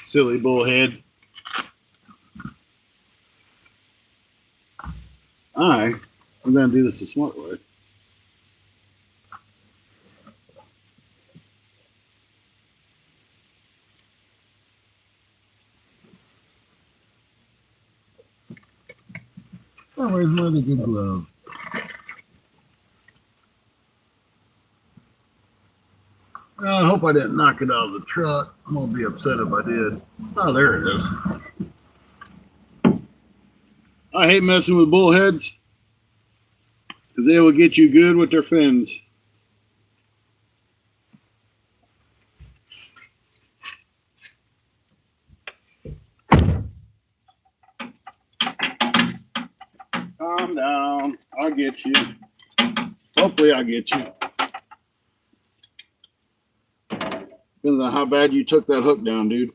Silly bullhead. I'm going to do this the smart way. where's my other good glove? I hope I didn't knock it out of the truck. I'm going to be upset if I did. Oh, there it is. I hate messing with bullheads because they will get you good with their fins. Calm down. I'll get you. Hopefully I'll get you. Depends on how bad you took that hook down, dude.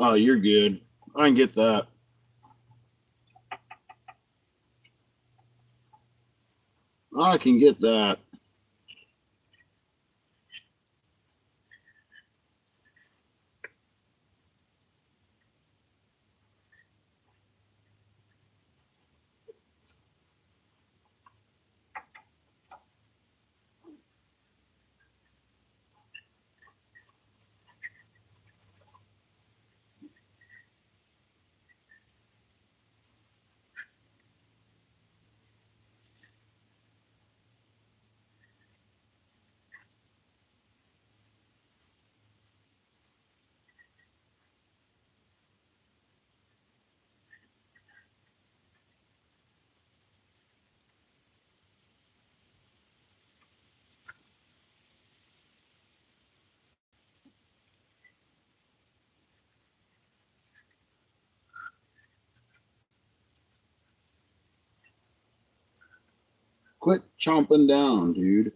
Oh, you're good. I can get that. I can get that. Quit chomping down, dude.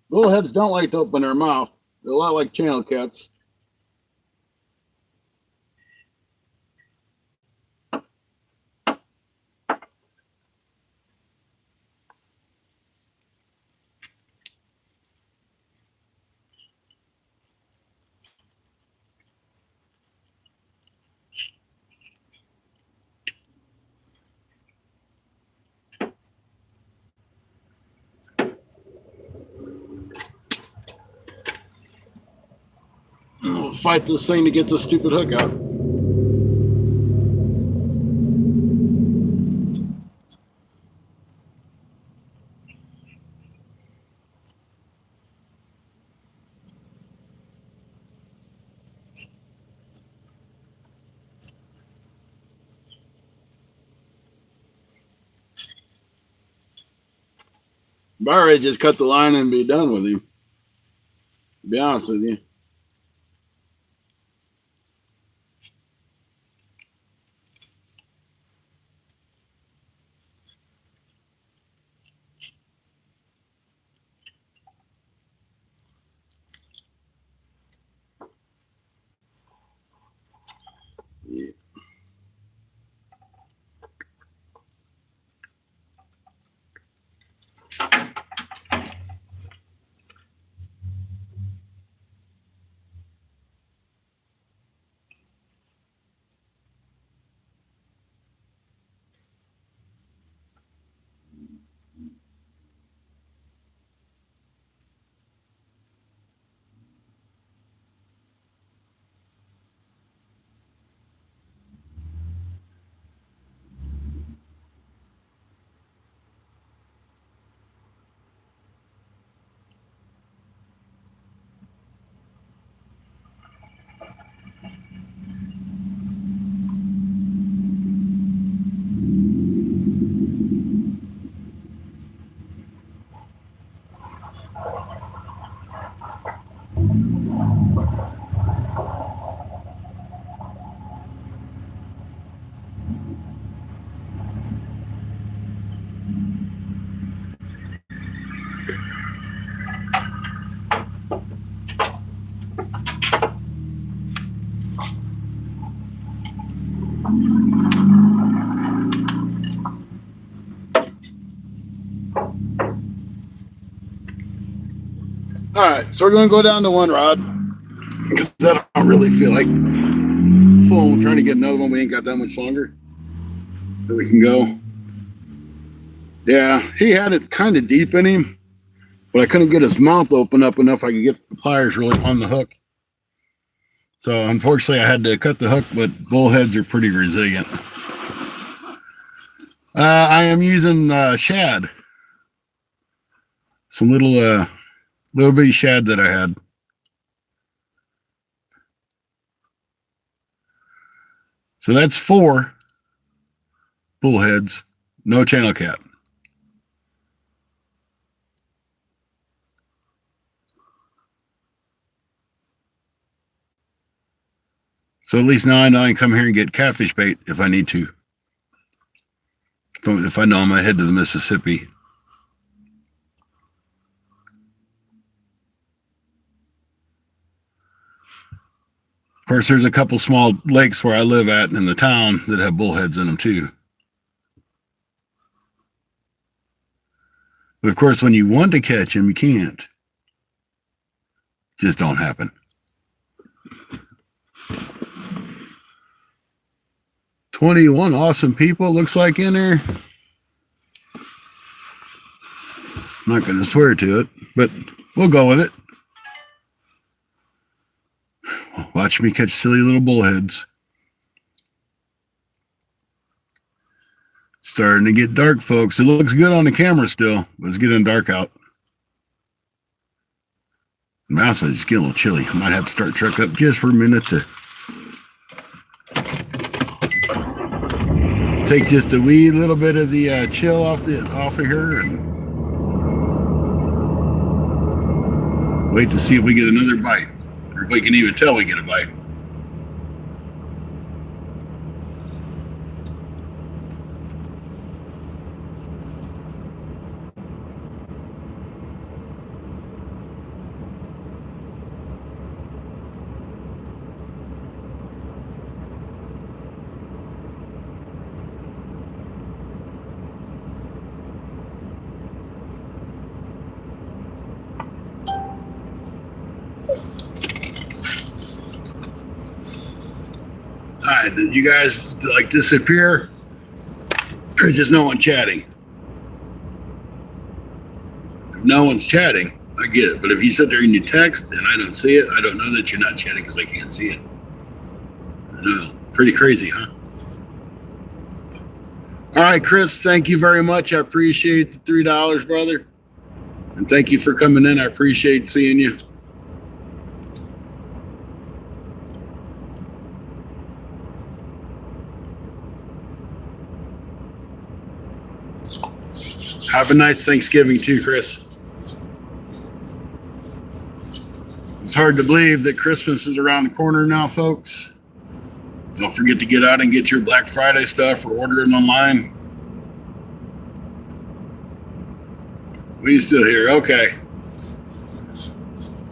Bullheads don't like to open their mouth. They're a lot like channel cats. I'll fight this thing to get this stupid hook out. Barry just cut the line and be done with him. To be honest with you. Yeah. All right, so we're going to go down to one rod because I don't really feel like full. Trying to get another one. We ain't got that much longer that we can go. Yeah, he had it kind of deep in him, but I couldn't get his mouth open up enough. I could get the pliers really on the hook. So unfortunately, I had to cut the hook, but bullheads are pretty resilient. I am using shad. Some little bitty shad that I had. So that's 4 bullheads, no channel cat. So at least now I know I can come here and get catfish bait if I need to. If I know I'm head to the Mississippi. Of course, there's a couple small lakes where I live at in the town that have bullheads in them too. But of course, when you want to catch them, you can't. Just don't happen. 21 awesome people, looks like, in there. I'm not going to swear to it, but we'll go with it. Watch me catch silly little bullheads. Starting to get dark, folks. It looks good on the camera still, but it's getting dark out. My mouse is getting a little chilly. I might have to start truck up just for a minute to take just a wee little bit of the chill off of here and wait to see if we get another bite, or if we can even tell we get a bite. All right, did you guys like disappear? There's just no one chatting. If no one's chatting, I get it. But if you sit there and you text and I don't see it, I don't know that you're not chatting because I can't see it. I know. Pretty crazy, huh? All right, Chris, thank you very much. I appreciate the $3, brother. And thank you for coming in. I appreciate seeing you. Have a nice Thanksgiving too, Chris. It's hard to believe that Christmas is around the corner now, folks. Don't forget to get out and get your Black Friday stuff or order them online. We still here, okay.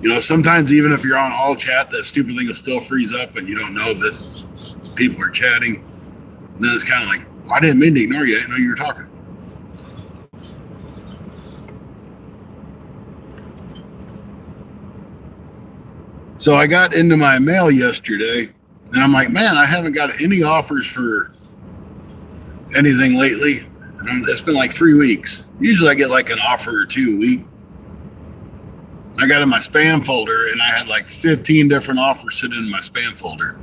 You know, sometimes even if you're on all chat, that stupid thing will still freeze up and you don't know that people are chatting. And then it's kind of like, well, I didn't mean to ignore you. I didn't know you were talking. So I got into my mail yesterday, and I'm like, man, I haven't got any offers for anything lately. And it's been like 3 weeks. Usually I get like an offer or 2 a week. I got in my spam folder, and I had like 15 different offers sitting in my spam folder.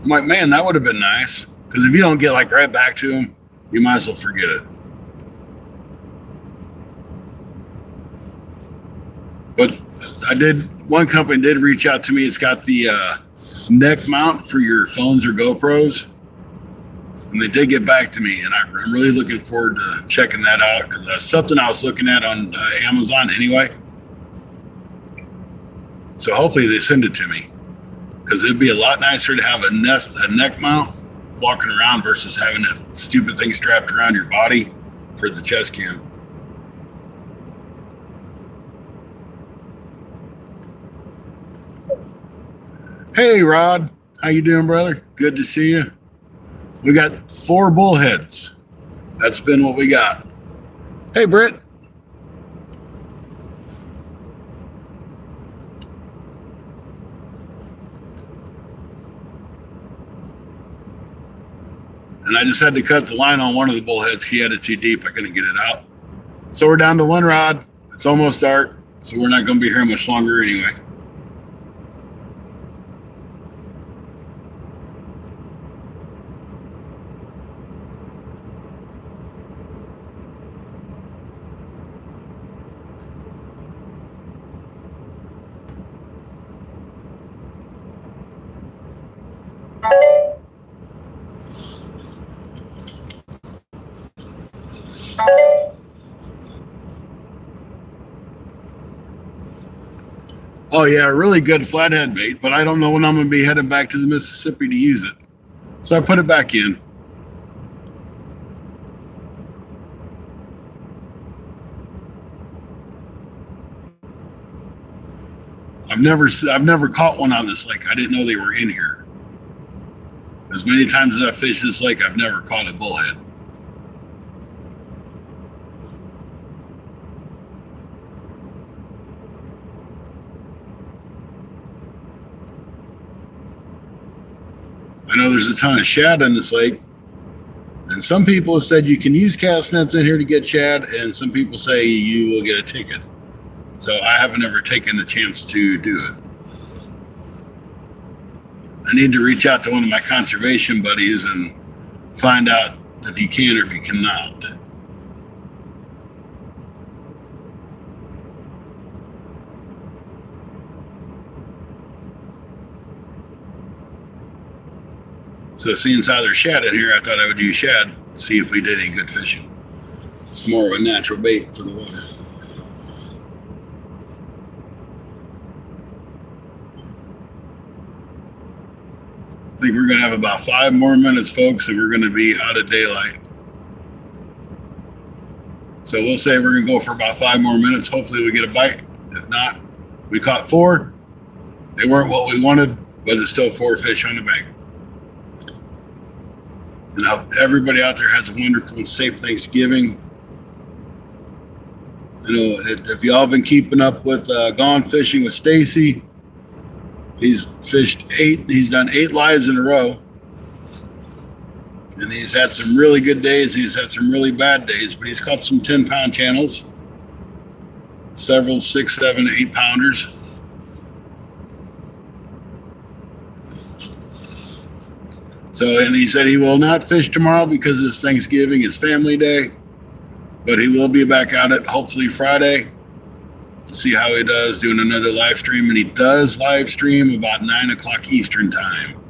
I'm like, man, that would have been nice. Because if you don't get like right back to them, you might as well forget it. But one company did reach out to me. It's got the neck mount for your phones or GoPros. And they did get back to me. And I'm really looking forward to checking that out because that's something I was looking at on Amazon anyway. So hopefully they send it to me because it'd be a lot nicer to have a neck mount walking around versus having that stupid thing strapped around your body for the chest cam. Hey, Rod. How you doing, brother? Good to see you. We got 4 bullheads. That's been what we got. Hey, Britt. And I just had to cut the line on one of the bullheads. He had it too deep. I couldn't get it out. So we're down to one rod. It's almost dark, so we're not going to be here much longer anyway. Oh yeah, really good flathead bait, but I don't know when I'm going to be heading back to the Mississippi to use it. So I put it back in. I've never caught one on this lake. I didn't know they were in here. As many times as I've fished this lake, I've never caught a bullhead. I know there's a ton of shad in this lake, and some people have said you can use cast nets in here to get shad, and some people say you will get a ticket. So I haven't ever taken the chance to do it. I need to reach out to one of my conservation buddies and find out if you can or if you cannot. So seeing as how there's shad in here, I thought I would use shad, see if we did any good fishing. It's more of a natural bait for the water. I think we're going to have about 5 more minutes, folks, and we're going to be out of daylight. So we'll say we're going to go for about 5 more minutes. Hopefully we get a bite. If not, we caught 4. They weren't what we wanted, but it's still 4 fish on the bank. And I hope everybody out there has a wonderful and safe Thanksgiving. You know, if y'all been keeping up with Gone Fishing with Stacy, he's done 8 lives in a row. And he's had some really good days. He's had some really bad days, but he's caught some 10-pound channels, several 6, 7, 8 pounders. So, and he said he will not fish tomorrow because it's Thanksgiving, it's family day, but he will be back out at hopefully Friday. We'll see how he does doing another live stream. And he does live stream about 9 o'clock Eastern time.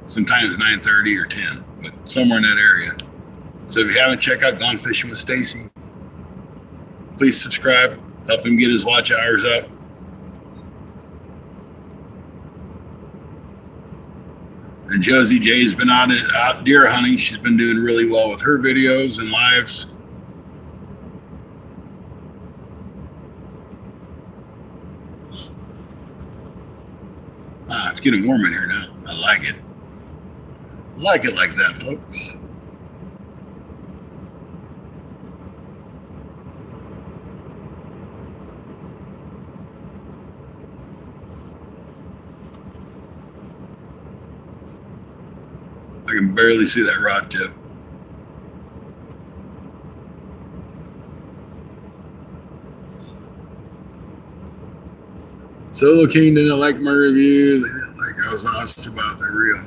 Sometimes 9:30 or 10, but somewhere in that area. So if you haven't checked out Gone Fishing with Stacy, please subscribe. Help him get his watch hours up. And Josie J's been out deer hunting. She's been doing really well with her videos and lives. It's getting warm in here now. I like it. I like it like that, folks. I can barely see that rod tip. Solo King didn't like my review. They didn't like I was honest about the reel.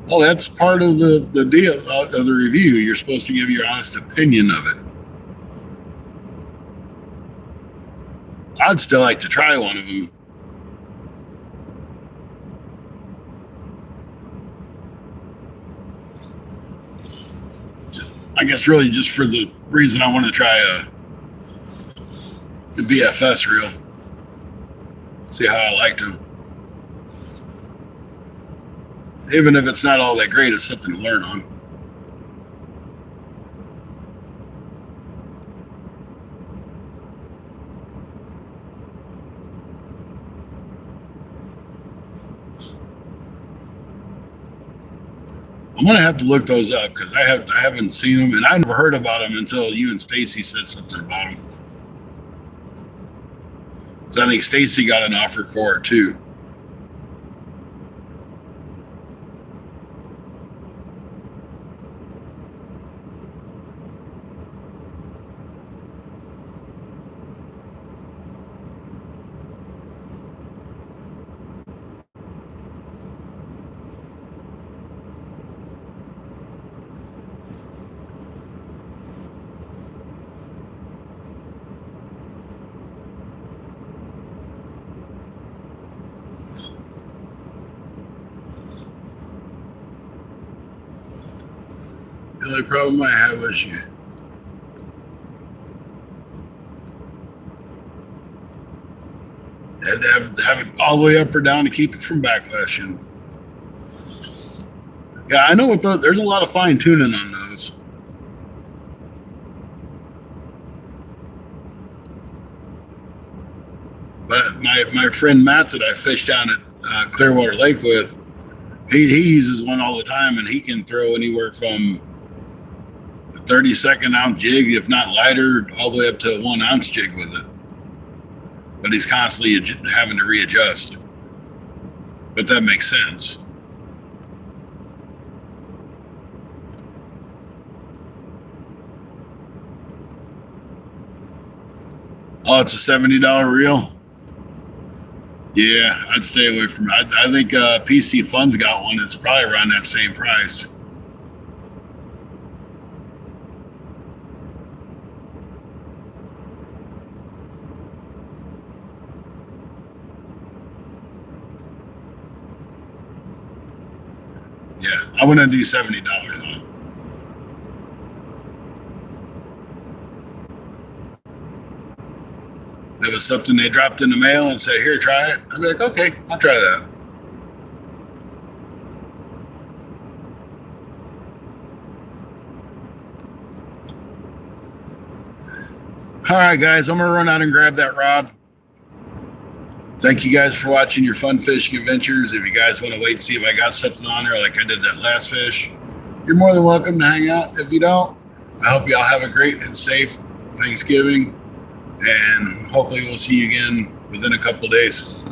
Well, that's part of the deal of the review. You're supposed to give your honest opinion of it. I'd still like to try one of them. I guess really just for the reason I want to try the BFS reel. See how I liked them. Even if it's not all that great, it's something to learn on. I'm gonna have to look those up because I haven't seen them, and I never heard about them until you and Stacy said something about them. So I think Stacy got an offer for it too. The only problem I have is you had to have it all the way up or down to keep it from backlashing. Yeah, I know what there's a lot of fine tuning on those. But my friend Matt that I fished down at Clearwater Lake with, he uses one all the time, and he can throw anywhere from a 32nd ounce jig, if not lighter, all the way up to a 1 ounce jig with it. But he's constantly having to readjust. But that makes sense. Oh, it's a $70 reel? Yeah, I'd stay away from it. I think PC Fun's got one that's probably around that same price. Yeah, I wouldn't do $70 on it. If it was something they dropped in the mail and said, here, try it, I'd be like, okay, I'll try that. All right, guys, I'm going to run out and grab that rod. Thank you guys for watching your fun fishing adventures. If you guys want to wait and see if I got something on there like I did that last fish, you're more than welcome to hang out. If you don't, I hope you all have a great and safe Thanksgiving. And hopefully we'll see you again within a couple of days.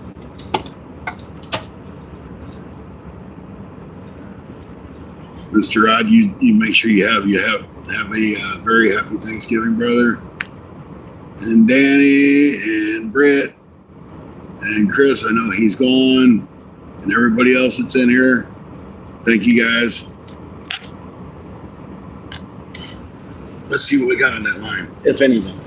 Mr. Rod, you make sure you have a very happy Thanksgiving, brother. And Danny and Britt and Chris, I know he's gone, and everybody else that's in here. Thank you guys. Let's see what we got on that line, if anything.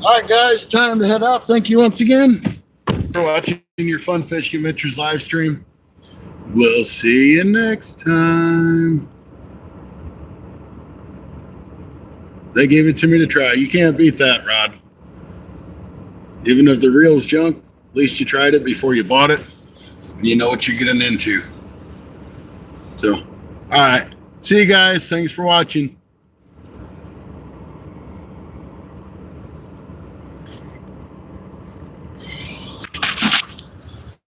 All right, guys, time to head out. Thank you once again for watching your Fun Fishing Adventures live stream. We'll see you next time. They gave it to me to try. You can't beat that, Rod. Even if the reel's junk, at least you tried it before you bought it, and you know what you're getting into. So, all right. See you guys. Thanks for watching.